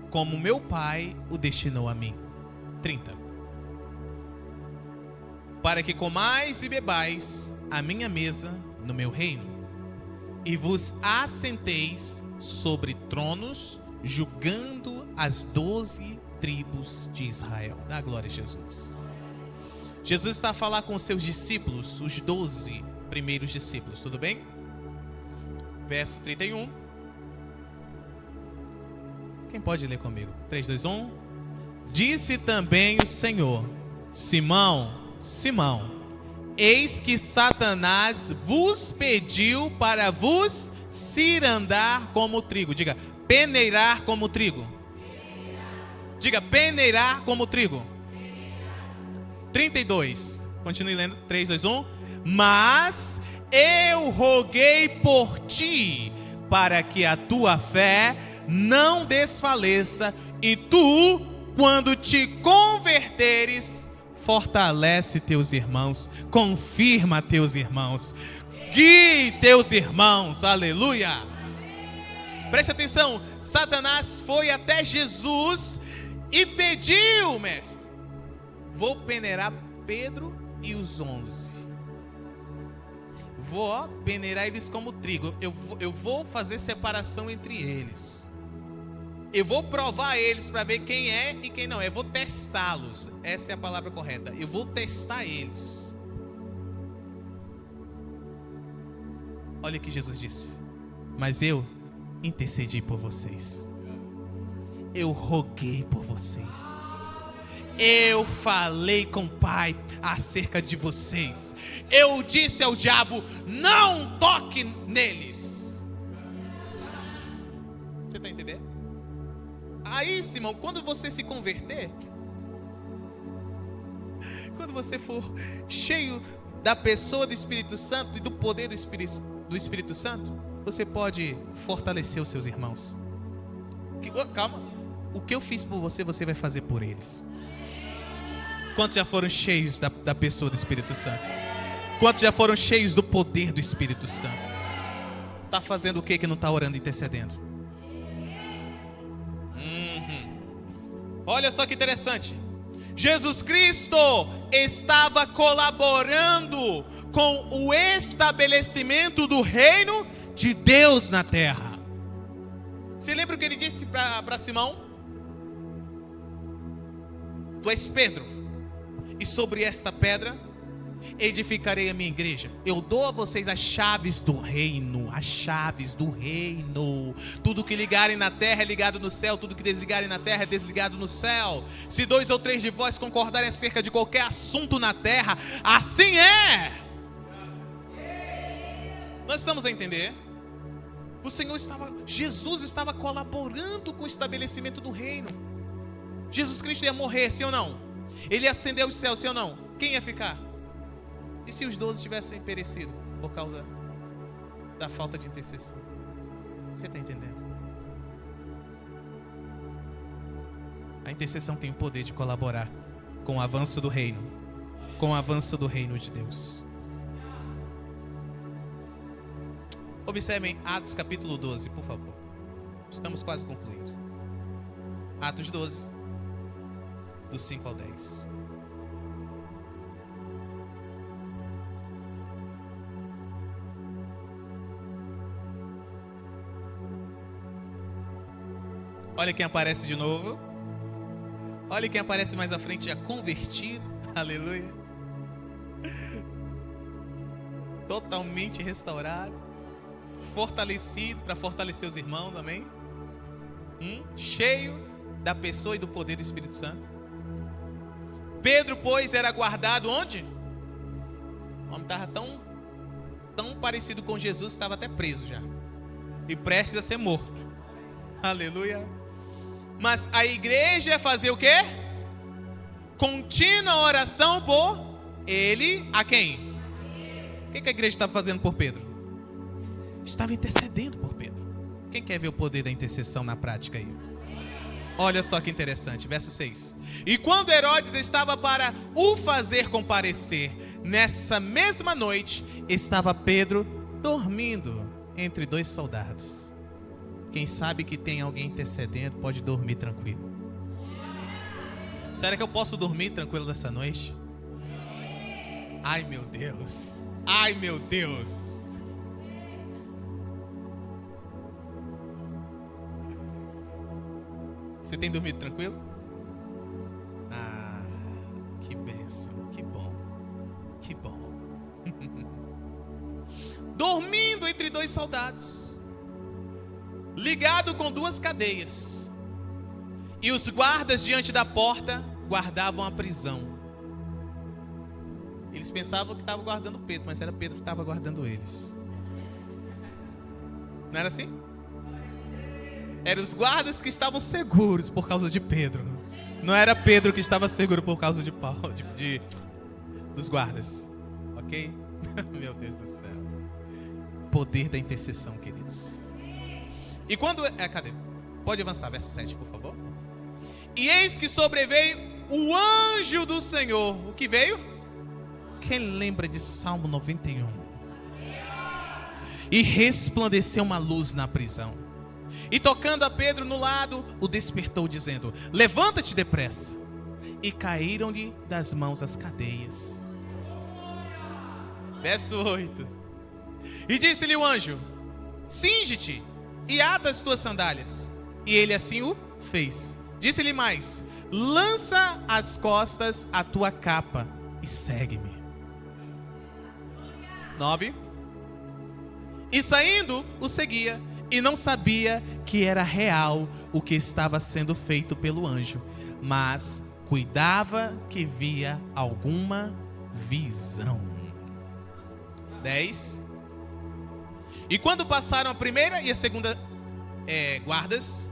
como meu Pai o destinou a mim. 30. Para que comais e bebais a minha mesa no meu reino, e vos assenteis sobre tronos, julgando as 12 tribos de Israel. Dá glória a Jesus. Jesus está a falar com os seus discípulos, os 12. primeiros discípulos, tudo bem? Verso 31. Quem pode ler comigo? 3, 2, 1. Disse também o Senhor: Simão, Simão, eis que Satanás vos pediu para vos cirandar como trigo. Diga, peneirar como trigo. Diga, peneirar como trigo. 32. Continue lendo. 3, 2, 1. Mas eu roguei por ti, para que a tua fé não desfaleça, e tu, quando te converteres, fortalece teus irmãos, confirma teus irmãos, guie teus irmãos, aleluia. Preste atenção, Satanás foi até Jesus e pediu, mestre, vou peneirar Pedro e os 11. Vou peneirar eles como trigo. Eu vou fazer separação entre eles. Eu vou provar eles para ver quem é e quem não é. Eu vou testá-los. Essa é a palavra correta. Eu vou testar eles. Olha o que Jesus disse. Mas eu intercedi por vocês. Eu roguei por vocês. Eu falei com o Pai acerca de vocês. Eu disse ao diabo: não toque neles. Você está entendendo? Aí, Simão, quando você se converter, quando você for cheio da pessoa do Espírito Santo e do poder do Espírito Santo, você pode fortalecer os seus irmãos. Calma, o que eu fiz por você, você vai fazer por eles. Quantos já foram cheios da pessoa do Espírito Santo? Quantos já foram cheios do poder do Espírito Santo? Está fazendo o que não está orando e intercedendo? Olha só que interessante. Jesus Cristo estava colaborando com o estabelecimento do reino de Deus na terra. Você lembra o que ele disse para Simão? Tu és Pedro, e sobre esta pedra edificarei a minha igreja. Eu dou a vocês as chaves do reino. As chaves do reino. Tudo que ligarem na terra é ligado no céu. Tudo que desligarem na terra é desligado no céu. Se 2 ou 3 de vós concordarem acerca de qualquer assunto na terra, assim é. Nós estamos a entender? Jesus estava colaborando com o estabelecimento do reino. Jesus Cristo ia morrer, sim ou não? Ele ia ascender aos céus, sim ou não? Quem ia ficar? E se os 12 tivessem perecido por causa da falta de intercessão? Você está entendendo? A intercessão tem o poder de colaborar com o avanço do reino, com o avanço do reino de Deus. Observem Atos capítulo 12, por favor. Estamos quase concluindo. Atos 12, do 5 ao 10. Olha quem aparece de novo. Olha quem aparece mais à frente, já convertido. Aleluia. Totalmente restaurado, fortalecido para fortalecer os irmãos, amém? Cheio da pessoa e do poder do Espírito Santo. Pedro, pois, era guardado onde? O homem estava tão parecido com Jesus, estava até preso já, e prestes a ser morto. Aleluia. Mas a igreja ia fazer o quê? Contínua oração por ele. A quem? O que a igreja estava fazendo por Pedro? Estava intercedendo por Pedro. Quem quer ver o poder da intercessão na prática aí? Olha só que interessante, verso 6. E quando Herodes estava para o fazer comparecer, nessa mesma noite, estava Pedro dormindo entre 2 soldados. Quem sabe que tem alguém intercedendo pode dormir tranquilo. Será que eu posso dormir tranquilo nessa noite? Ai meu Deus, ai meu Deus. Você tem dormido tranquilo? Ah, que bênção, que bom, que bom. entre 2 soldados, ligado com 2 cadeias, e os guardas diante da porta guardavam a prisão. Eles pensavam que estavam guardando Pedro, mas era Pedro que estava guardando eles. Não era assim? Eram os guardas que estavam seguros por causa de Pedro. Não era Pedro que estava seguro por causa de Paulo, dos guardas. Ok? Meu Deus do céu. Poder da intercessão, queridos. E quando... cadê? Pode avançar, verso 7, por favor. E eis que sobreveio o anjo do Senhor. O que veio? Quem lembra de Salmo 91? E resplandeceu uma luz na prisão. E tocando a Pedro no lado, o despertou, dizendo: levanta-te depressa. E caíram-lhe das mãos as cadeias. Verso 8. E disse-lhe o anjo: cinge-te e ata as tuas sandálias. E ele assim o fez. Disse-lhe mais: lança às costas a tua capa e segue-me. 9. E saindo o seguia, e não sabia que era real o que estava sendo feito pelo anjo, mas cuidava que via alguma visão. 10. E quando passaram a primeira e a segunda guardas,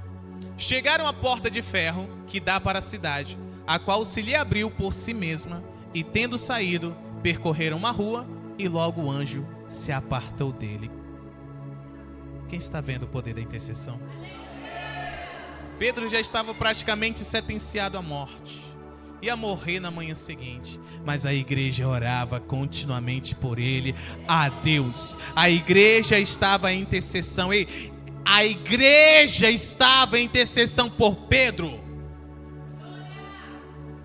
chegaram à porta de ferro que dá para a cidade, a qual se lhe abriu por si mesma, e tendo saído, percorreram uma rua, e logo o anjo se apartou dele. Quem está vendo o poder da intercessão? Pedro já estava praticamente sentenciado à morte. Ia morrer na manhã seguinte. Mas a igreja orava continuamente por ele a Deus. A igreja estava em intercessão. A igreja estava em intercessão por Pedro.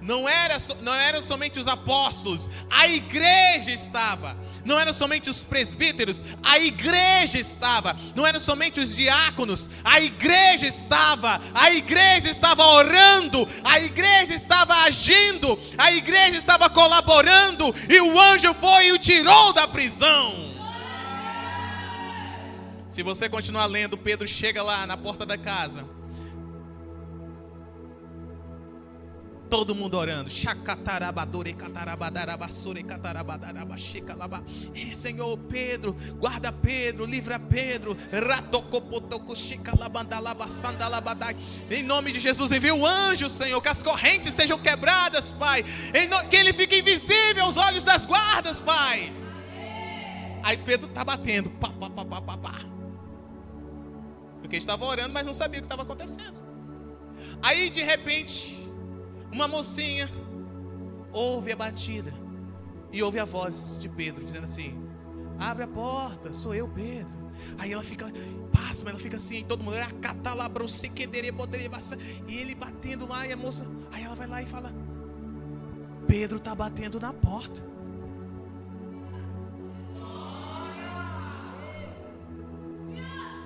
Não eram somente os apóstolos. A igreja estava. Não eram somente os presbíteros, a igreja estava. Não eram somente os diáconos, a igreja estava. A igreja estava orando, a igreja estava agindo, a igreja estava colaborando. E o anjo foi e o tirou da prisão. Se você continuar lendo, Pedro chega lá na porta da casa. Todo mundo orando. Senhor, Pedro, guarda Pedro, livra Pedro. Em nome de Jesus, envia o anjo, Senhor, que as correntes sejam quebradas, Pai. Que ele fique invisível aos olhos das guardas, Pai. Aí Pedro está batendo. Porque estava orando, mas não sabia o que estava acontecendo. Aí de repente, uma mocinha ouve a batida e ouve a voz de Pedro dizendo assim: abre a porta, sou eu, Pedro. Aí ela fica pasma, ela fica assim, todo mundo, e ele batendo lá, e a moça, aí ela vai lá e fala: Pedro está batendo na porta.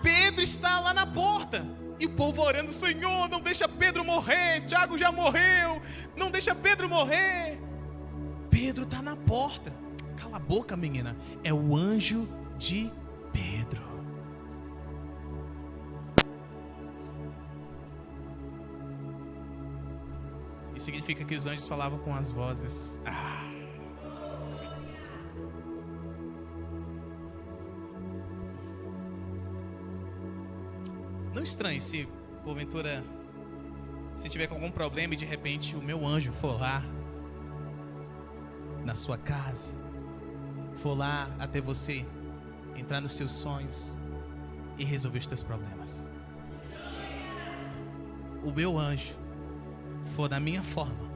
Pedro está lá na porta. E o povo orando: Senhor, não deixa Pedro morrer. Tiago já morreu. Não deixa Pedro morrer. Pedro está na porta. Cala a boca, menina. É o anjo de Pedro. Isso significa que os anjos falavam com as vozes. Não estranhe se, porventura, se tiver com algum problema e de repente o meu anjo for lá na sua casa, for lá até você, entrar nos seus sonhos e resolver os teus problemas. O meu anjo for da minha forma,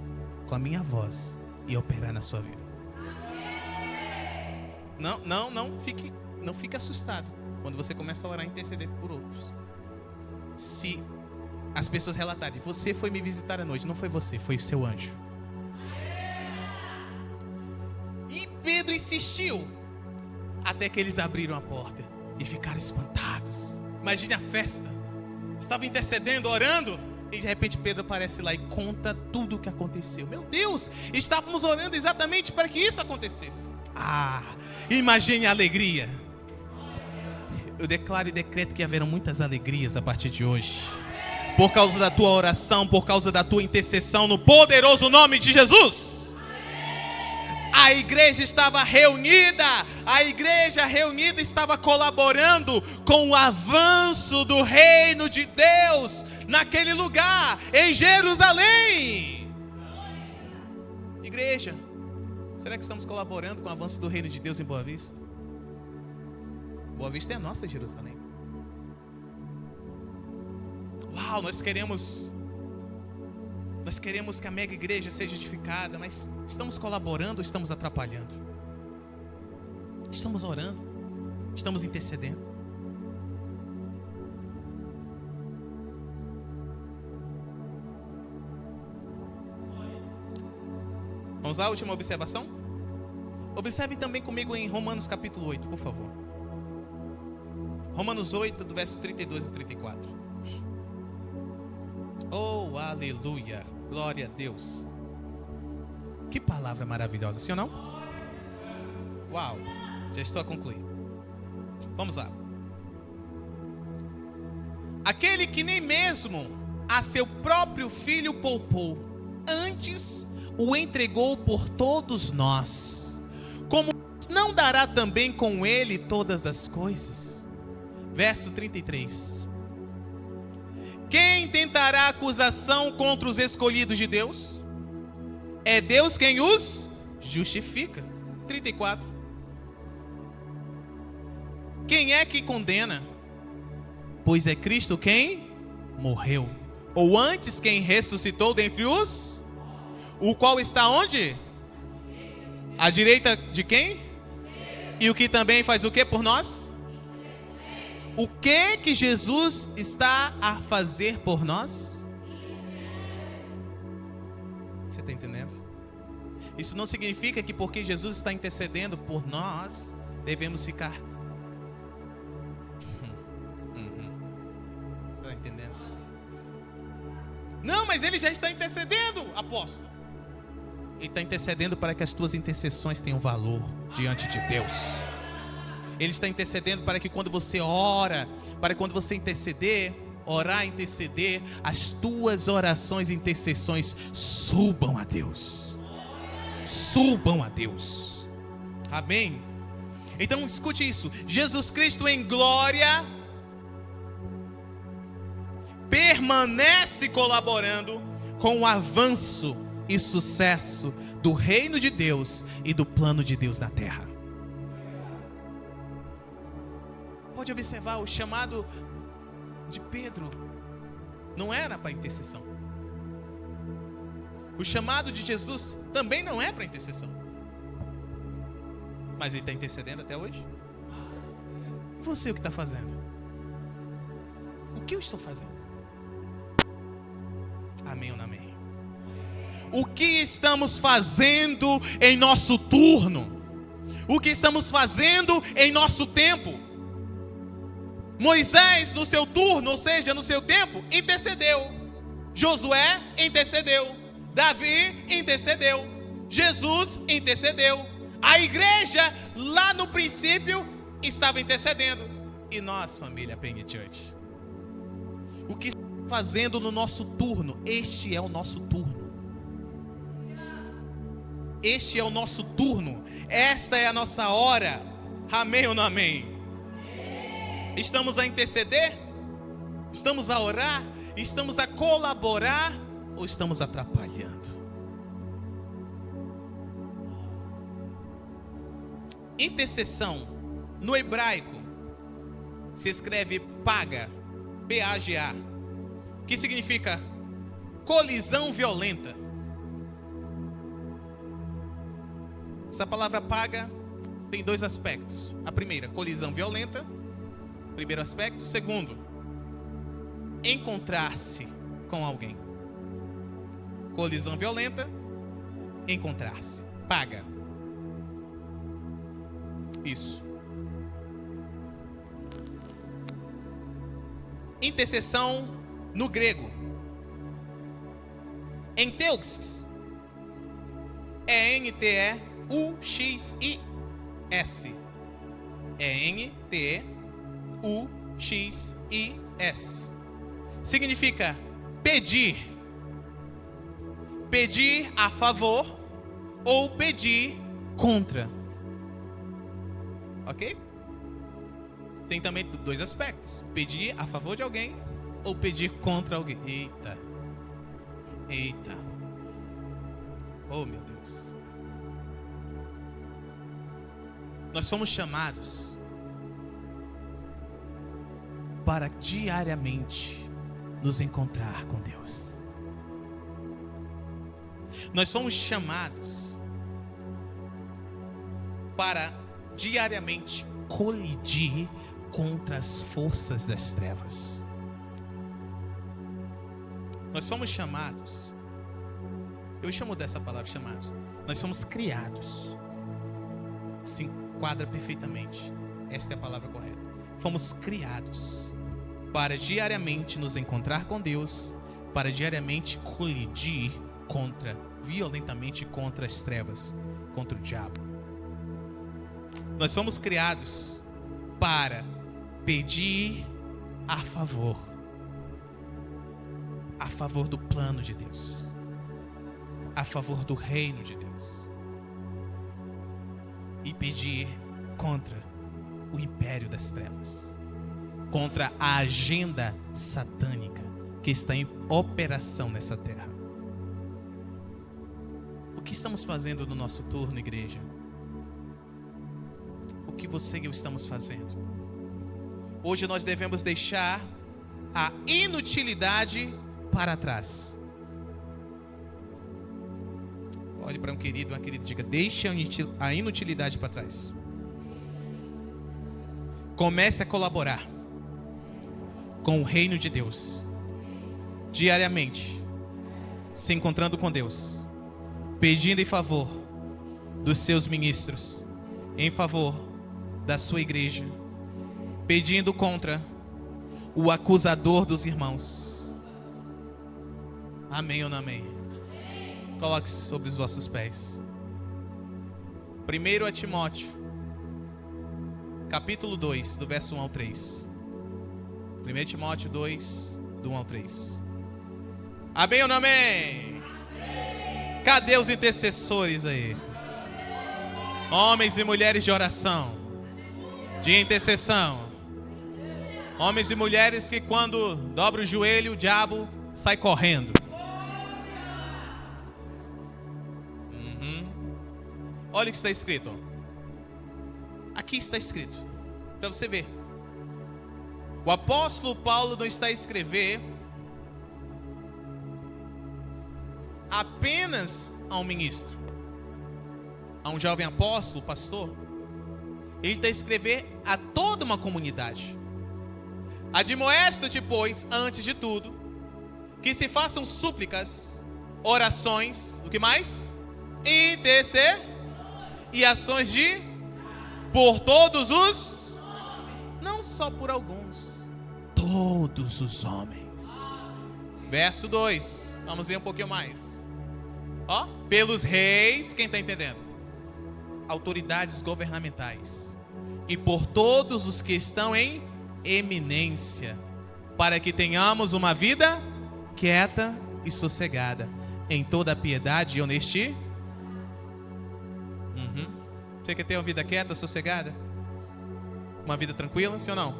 com a minha voz, e operar na sua vida. Não fique assustado quando você começa a orar e interceder por outros. Se as pessoas relatarem: você foi me visitar à noite. Não foi você, foi o seu anjo. E Pedro insistiu até que eles abriram a porta e ficaram espantados. Imagine a festa. Estava intercedendo, orando, e de repente Pedro aparece lá e conta tudo o que aconteceu. Meu Deus, estávamos orando exatamente para que isso acontecesse. Imagine a alegria. Eu declaro e decreto que haverão muitas alegrias a partir de hoje, por causa da tua oração, por causa da tua intercessão, no poderoso nome de Jesus. A igreja estava reunida, estava colaborando com o avanço do reino de Deus naquele lugar, em Jerusalém. Igreja, será que estamos colaborando com o avanço do reino de Deus em Boa Vista? Boa Vista é a nossa Jerusalém. Uau, nós queremos que a mega igreja seja edificada, mas estamos colaborando ou estamos atrapalhando? Estamos orando? Estamos intercedendo? Vamos lá, última observação? Observe também comigo em Romanos capítulo 8, por favor. Romanos 8, do verso 32 e 34. Oh, aleluia, glória a Deus. Que palavra maravilhosa, sim ou não? Uau, já estou a concluir. Vamos lá. Aquele que nem mesmo a seu próprio filho poupou, antes o entregou por todos nós, como não dará também com ele todas as coisas? Verso 33. Quem tentará acusação contra os escolhidos de Deus? É Deus quem os justifica. 34. Quem é que condena? Pois é Cristo quem morreu, ou antes quem ressuscitou dentre os, o qual está onde? À direita de quem? E o que também faz o que por nós? O que Jesus está a fazer por nós? Você está entendendo? Isso não significa que porque Jesus está intercedendo por nós, devemos ficar. Você está entendendo? Não, mas ele já está intercedendo, apóstolo. Ele está intercedendo para que as tuas intercessões tenham valor diante de Deus. Ele está intercedendo para que quando você ora, para quando você interceder, orar, interceder, as tuas orações e intercessões subam a Deus. Subam a Deus. Amém? Então escute isso. Jesus Cristo em glória permanece colaborando com o avanço e sucesso do reino de Deus e do plano de Deus na terra. Pode observar, o chamado de Pedro não era para intercessão. O chamado de Jesus também não é para intercessão. Mas ele está intercedendo até hoje. E você, o que está fazendo? O que eu estou fazendo? Amém ou não amém? O que estamos fazendo em nosso turno? O que estamos fazendo em nosso tempo? Moisés, no seu turno, ou seja, no seu tempo, intercedeu. Josué intercedeu. Davi intercedeu. Jesus intercedeu. A igreja, lá no princípio, estava intercedendo. E nós, família Penny Church, o que estamos fazendo no nosso turno? Este é o nosso turno. Este é o nosso turno. Esta é a nossa hora. Amém ou não amém? Estamos a interceder? Estamos a orar? Estamos a colaborar? Ou estamos atrapalhando? Intercessão, no hebraico, se escreve paga, P-A-G-A, que significa colisão violenta. Essa palavra paga tem dois aspectos. A primeira, colisão violenta, primeiro aspecto. Segundo, encontrar-se com alguém. Colisão violenta, encontrar-se. Paga. Isso. Intercessão no grego. Enteux. É N-T-E-U-X-I-S. É N-T-E-U-X-I-S. U-X-I-S. Significa pedir. Pedir a favor ou pedir contra. Ok? Tem também dois aspectos. Pedir a favor de alguém ou pedir contra alguém. Eita. Eita. Oh, meu Deus. Nós somos chamados para diariamente nos encontrar com Deus. Nós somos chamados para diariamente colidir contra as forças das trevas. Nós somos chamados, eu chamo dessa palavra chamados, nós somos criados. Se enquadra perfeitamente, esta é a palavra correta. Fomos criados para diariamente nos encontrar com Deus, para diariamente colidir violentamente contra as trevas, contra o diabo. Nós somos criados para pedir a favor do plano de Deus, a favor do reino de Deus, e pedir contra o império das trevas, contra a agenda satânica que está em operação nessa terra. O que estamos fazendo no nosso turno, igreja? O que você e eu estamos fazendo? Hoje nós devemos deixar a inutilidade para trás. Olhe para um querido, uma querida, diga: deixe a inutilidade para trás. Comece a colaborar com o reino de Deus, diariamente, se encontrando com Deus, pedindo em favor dos seus ministros, em favor da sua igreja, pedindo contra o acusador dos irmãos. Amém ou não amém? Coloque sobre os vossos pés. 1 Timóteo, capítulo 2, do verso 1 ao 3. 1 Timóteo 2, do 1 ao 3. Amém ou não amém? Cadê os intercessores aí? Homens e mulheres de oração, de intercessão. Homens e mulheres que quando dobra o joelho, o diabo sai correndo. Olha o que está escrito. Aqui está escrito, para você ver. O apóstolo Paulo não está a escrever apenas a um ministro, a um jovem apóstolo, pastor. Ele está a escrever a toda uma comunidade. Admoesta-te, pois, antes de tudo, que se façam súplicas, orações, o que mais? E ações por todos os, não só por alguns, todos os homens. Verso 2, vamos ver um pouquinho mais. Pelos reis, quem está entendendo? Autoridades governamentais, e por todos os que estão em eminência, para que tenhamos uma vida quieta e sossegada, em toda a piedade e honestidade. Você quer ter uma vida quieta, sossegada? Uma vida tranquila, sim ou não?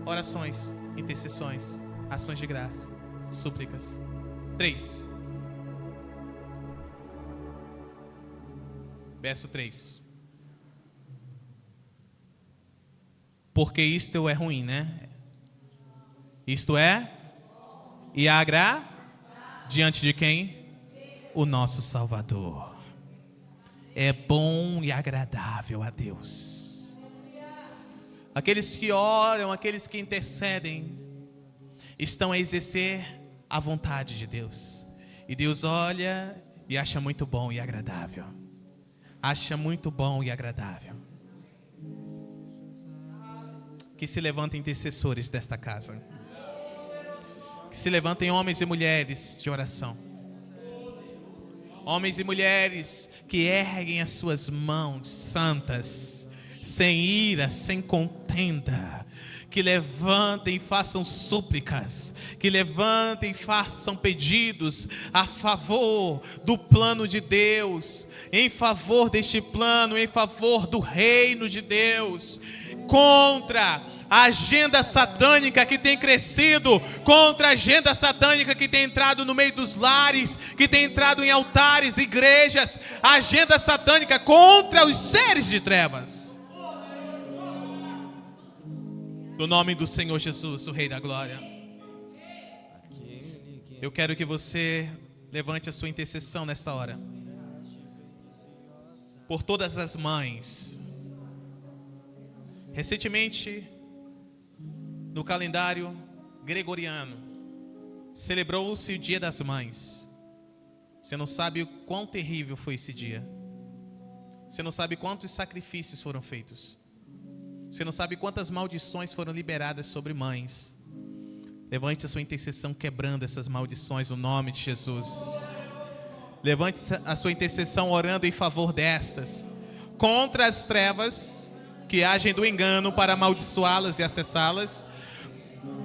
Orações, intercessões, ações de graça, súplicas. 3. Verso 3. Porque isto é ruim, né? Isto é e agrada diante de quem? O nosso Salvador. É bom e agradável a Deus. Aqueles que oram, aqueles que intercedem, estão a exercer a vontade de Deus. E Deus olha e acha muito bom e agradável. Acha muito bom e agradável. Que se levantem intercessores desta casa. Que se levantem homens e mulheres de oração. Homens e mulheres que erguem as suas mãos santas sem ira, sem contenda. Que levantem e façam súplicas, que levantem e façam pedidos a favor do plano de Deus, em favor deste plano, em favor do reino de Deus, contra a agenda satânica que tem crescido, contra a agenda satânica que tem entrado no meio dos lares, que tem entrado em altares, igrejas, a agenda satânica contra os seres de trevas. No nome do Senhor Jesus, o Rei da Glória. Eu quero que você levante a sua intercessão nesta hora. Por todas as mães. Recentemente, no calendário gregoriano, celebrou-se o Dia das Mães. Você não sabe o quão terrível foi esse dia. Você não sabe quantos sacrifícios foram feitos. Você não sabe quantas maldições foram liberadas sobre mães. Levante a sua intercessão quebrando essas maldições no nome de Jesus. Levante a sua intercessão orando em favor destas, contra as trevas que agem do engano para amaldiçoá-las e acessá-las,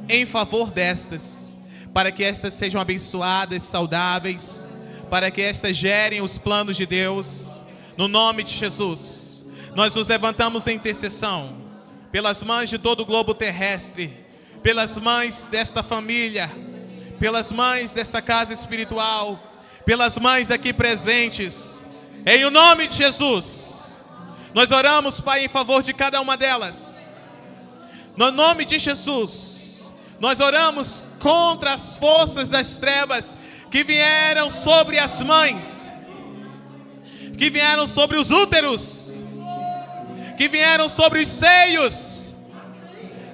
em favor destas, para que estas sejam abençoadas, saudáveis, para que estas gerem os planos de Deus, no nome de Jesus. Nós nos levantamos em intercessão pelas mães de todo o globo terrestre, pelas mães desta família, pelas mães desta casa espiritual, pelas mães aqui presentes, em o nome de Jesus. Nós oramos, Pai, em favor de cada uma delas, no nome de Jesus. Nós oramos contra as forças das trevas que vieram sobre as mães, que vieram sobre os úteros, que vieram sobre os seios,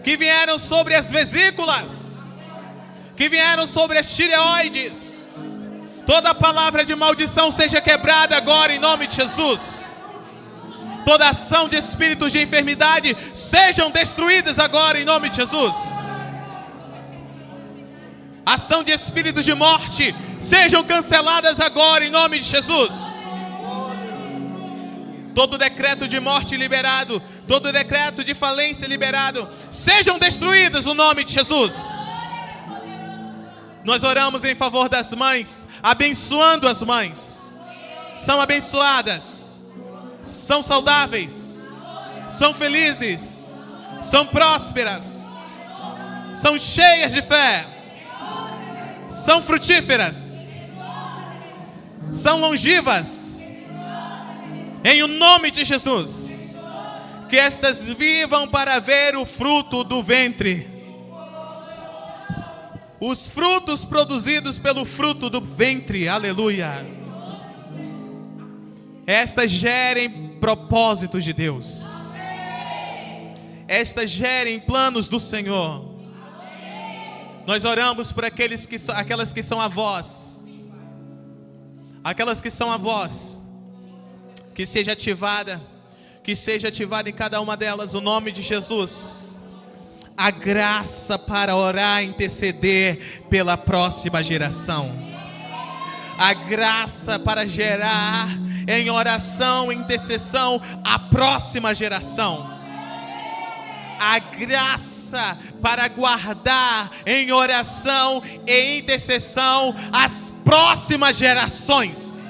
que vieram sobre as vesículas, que vieram sobre as tireoides. Toda palavra de maldição seja quebrada agora em nome de Jesus. Toda ação de espíritos de enfermidade sejam destruídas agora em nome de Jesus. Ação de espíritos de morte sejam canceladas agora em nome de Jesus. Todo decreto de morte liberado, todo decreto de falência liberado, sejam destruídos no nome de Jesus. Nós oramos em favor das mães, abençoando as mães. São abençoadas, são saudáveis, são felizes, são prósperas, são cheias de fé, são frutíferas, são longivas. Em o nome de Jesus, que estas vivam para ver o fruto do ventre. Os frutos produzidos pelo fruto do ventre, aleluia. Estas gerem propósitos de Deus. Estas gerem planos do Senhor. Nós oramos por aquelas que são avós. Aquelas que são avós. Que seja ativada em cada uma delas o nome de Jesus. A graça para orar e interceder pela próxima geração. A graça para gerar em oração e intercessão a próxima geração. A graça para guardar em oração e intercessão as próximas gerações.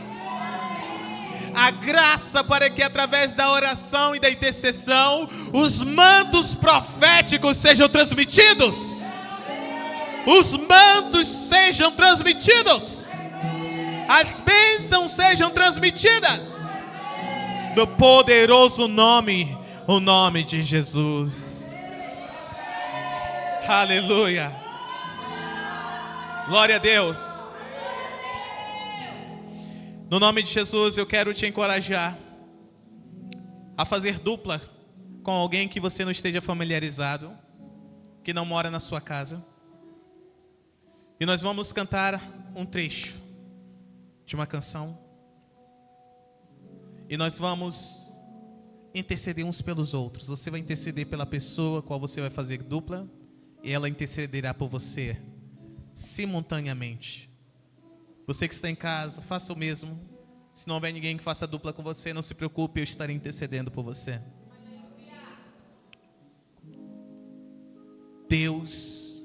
A graça para que através da oração e da intercessão os mantos proféticos sejam transmitidos. Os mantos sejam transmitidos. As bênçãos sejam transmitidas. No poderoso nome, o nome de Jesus. Aleluia. Glória a Deus. No nome de Jesus, eu quero te encorajar a fazer dupla com alguém que você não esteja familiarizado, que não mora na sua casa. E nós vamos cantar um trecho de uma canção. E nós vamos interceder uns pelos outros. Você vai interceder pela pessoa qual você vai fazer dupla, e ela intercederá por você simultaneamente. Você que está em casa, faça o mesmo. Se não houver ninguém que faça dupla com você, não se preocupe, eu estarei intercedendo por você. Deus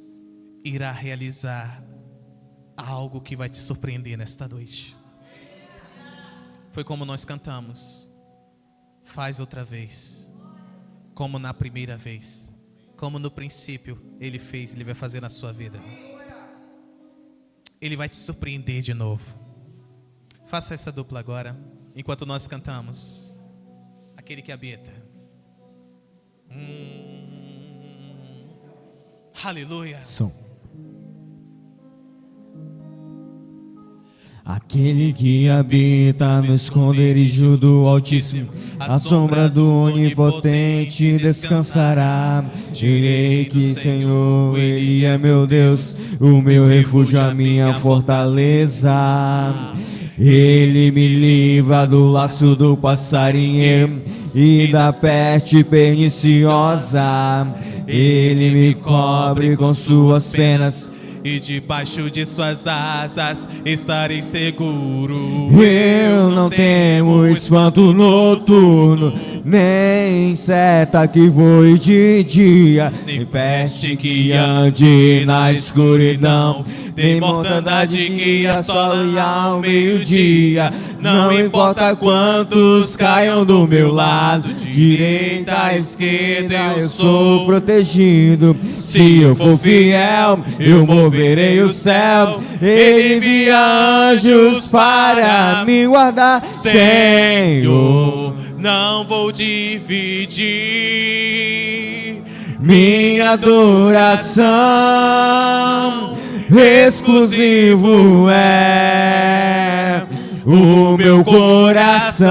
irá realizar algo que vai te surpreender nesta noite. Foi como nós cantamos. Faz outra vez, como na primeira vez, como no princípio Ele fez, Ele vai fazer na sua vida. Ele vai te surpreender de novo. Faça essa dupla agora, enquanto nós cantamos. Aquele que habita. Aleluia. Som. Aquele que habita no esconderijo do Altíssimo, à sombra do Onipotente descansará. Direi que Senhor, Ele é meu Deus, o meu refúgio, a minha fortaleza. Ele me livra do laço do passarinheiro e da peste perniciosa. Ele me cobre com suas penas e debaixo de suas asas estarei seguro. Eu não temo espanto noturno, nem seta que voe de dia, nem peste que ande na escuridão, nem mortandade que assole ao meio-dia. Não importa quantos caiam do meu lado, direita, esquerda, eu sou protegido. Se eu for fiel, eu moverei o céu. Ele envia anjos para me guardar. Senhor, não vou dividir minha adoração, exclusivo é o meu coração.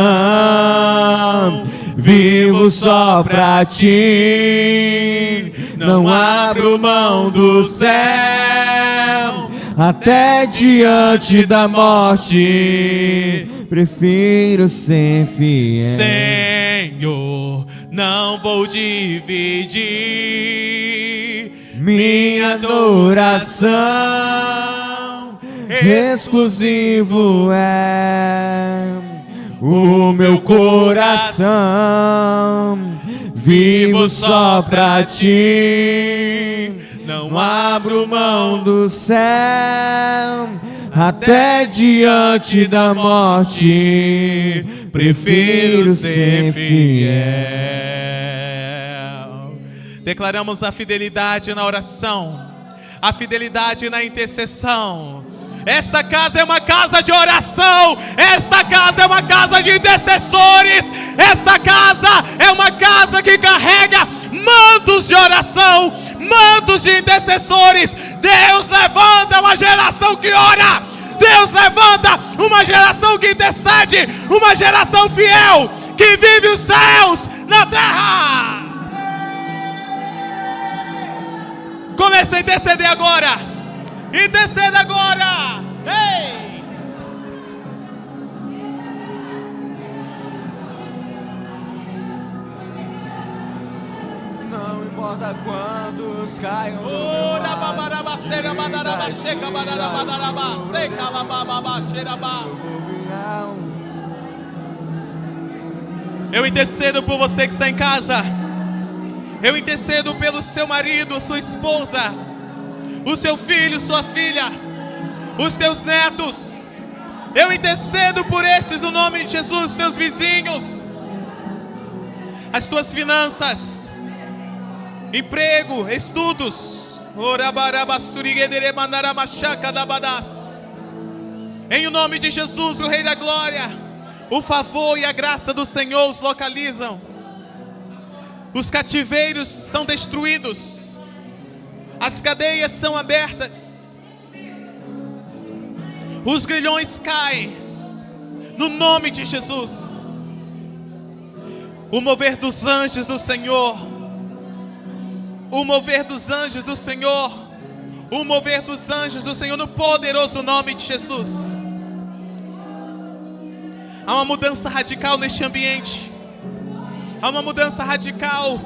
Vivo só pra ti, não abro mão do céu, até diante da morte prefiro ser fiel. Senhor, não vou dividir minha adoração, exclusivo é o meu coração. Vivo só pra ti, não abro mão do céu, até diante da morte prefiro ser fiel. Declaramos a fidelidade na oração, a fidelidade na intercessão. Esta casa é uma casa de oração. Esta casa é uma casa de intercessores. Esta casa é uma casa que carrega mandos de oração, mandos de intercessores. Deus levanta uma geração que ora. Deus levanta uma geração que intercede, uma geração fiel que vive os céus na terra. Comece a interceder agora. Interceda agora. Ei! Não importa quantos caiam do meu lado, eu intercedo por você que está em casa. Eu intercedo pelo seu marido, sua esposa, o seu filho, sua filha, os teus netos. Eu intercedo por estes no nome de Jesus, os teus vizinhos, as tuas finanças, emprego, estudos. Em o nome de Jesus, o Rei da Glória, o favor e a graça do Senhor os localizam. Os cativeiros são destruídos, as cadeias são abertas, os grilhões caem, no nome de Jesus. O mover dos anjos do Senhor, o mover dos anjos do Senhor, o mover dos anjos do Senhor, no poderoso nome de Jesus. Há uma mudança radical neste ambiente. Há uma mudança radical,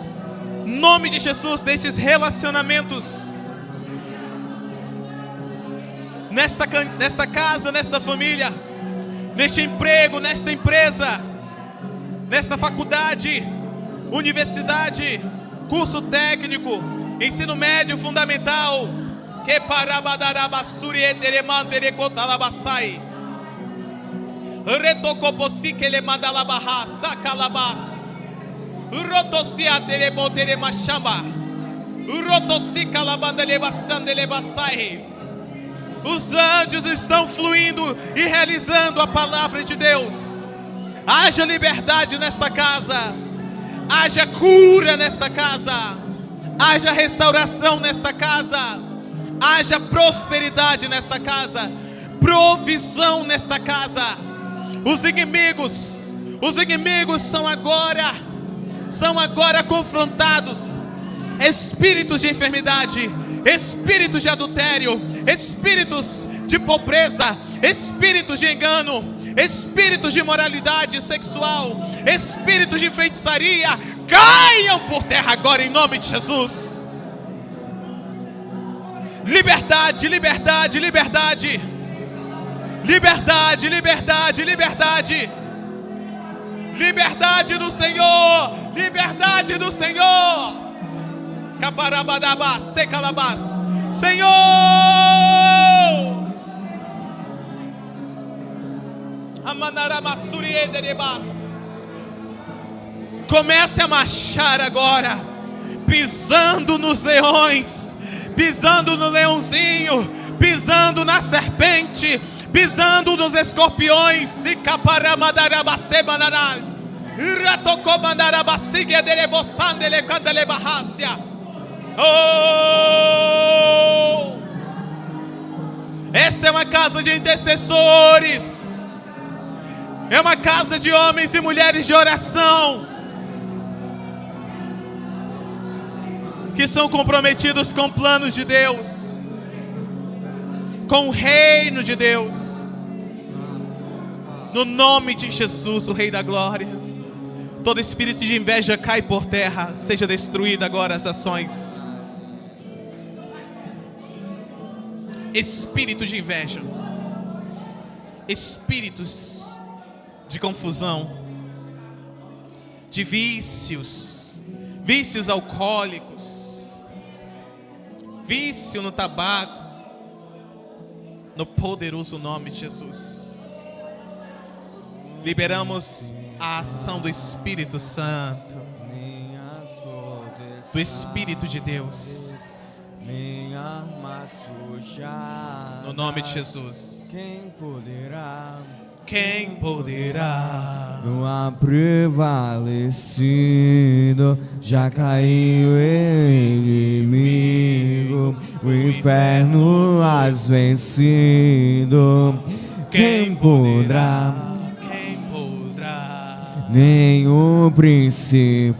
em nome de Jesus, nestes relacionamentos, nesta casa, nesta família, neste emprego, nesta empresa, nesta faculdade, universidade, curso técnico, ensino médio fundamental, que parabadarabassuri eteremandere cotalabasai, retocopossi que ele manda labarra, sacalabas, rotosia terebotere machamba, rotossi calabanda levassande levassai. Os anjos estão fluindo e realizando a palavra de Deus. Haja liberdade nesta casa, haja cura nesta casa, haja restauração nesta casa, haja prosperidade nesta casa, provisão nesta casa. Os inimigos são agora confrontados. Espíritos de enfermidade, espíritos de adultério, espíritos de pobreza, espíritos de engano, espíritos de imoralidade sexual, espíritos de feitiçaria, caiam por terra agora em nome de Jesus. Liberdade, liberdade, liberdade. Liberdade, liberdade, liberdade. Liberdade do Senhor, liberdade do Senhor. Caparabadabás, secalabás. Senhor! Comece a marchar agora, pisando nos leões, pisando no leãozinho, pisando na serpente, pisando nos escorpiões. Se caparamadarabasse manará, iratocomandarabasigue derevosandele candelebarrácia. Oh! Esta é uma casa de intercessores, é uma casa de homens e mulheres de oração, que são comprometidos com o plano de Deus, com o reino de Deus. No nome de Jesus, o Rei da Glória, todo espírito de inveja cai por terra, seja destruída agora as ações. Espírito de inveja, espíritos de confusão, de vícios alcoólicos, vício no tabaco, no poderoso nome de Jesus, liberamos a ação do Espírito Santo, do Espírito de Deus, no nome de Jesus. Quem poderá? Quem poderá? Não há prevalecido, já caiu o inimigo, o inferno has vencido. Quem poderá? Quem poderá? Nem o principado,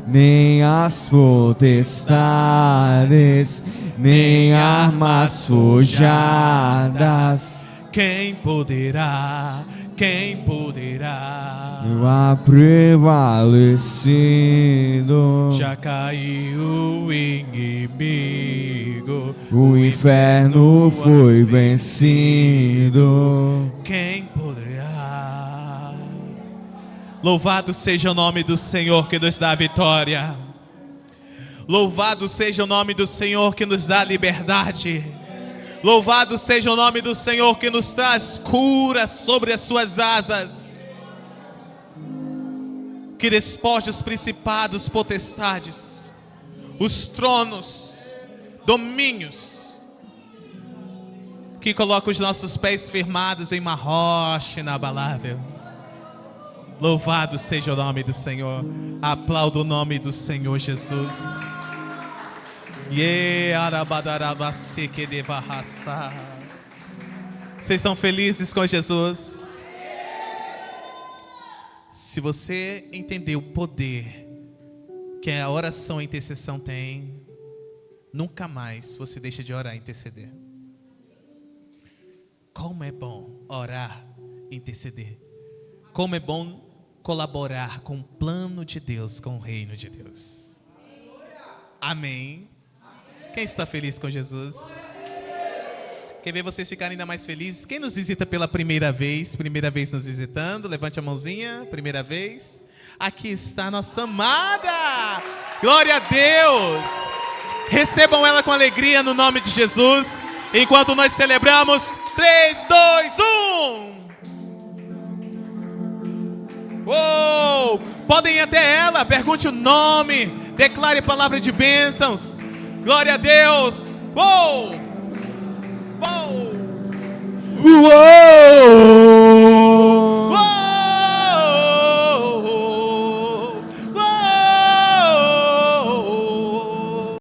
nem as potestades, nem armas forjadas. Quem poderá? Quem poderá? Não há prevalecido, Já caiu o inimigo, o inferno foi vencido. quem poderá? Louvado seja o nome do Senhor que nos dá a vitória. Louvado seja o nome do Senhor que nos dá a liberdade. Louvado seja o nome do Senhor que nos traz cura sobre as suas asas. Que despoje os principados, potestades, os tronos, domínios. Que coloca os nossos pés firmados em uma rocha inabalável. Louvado seja o nome do Senhor. Aplauda o nome do Senhor Jesus. Vocês estão felizes com Jesus? Se você entender o poder que a oração e a intercessão tem, nunca mais você deixa de orar e interceder. Como é bom orar e interceder. Como é bom colaborar com o plano de Deus, com o reino de Deus. Amém. Quem está feliz com Jesus? Quer ver vocês ficarem ainda mais felizes? Quem nos visita pela primeira vez nos visitando, levante a mãozinha, primeira vez. Aqui está a nossa amada Glória a Deus. Recebam ela com alegria no nome de Jesus. Enquanto nós celebramos. 3, 2, 1. Uou! Podem ir até ela. Pergunte o nome. Declare palavra de bênçãos. Glória a Deus. Uou! Uou! Uou!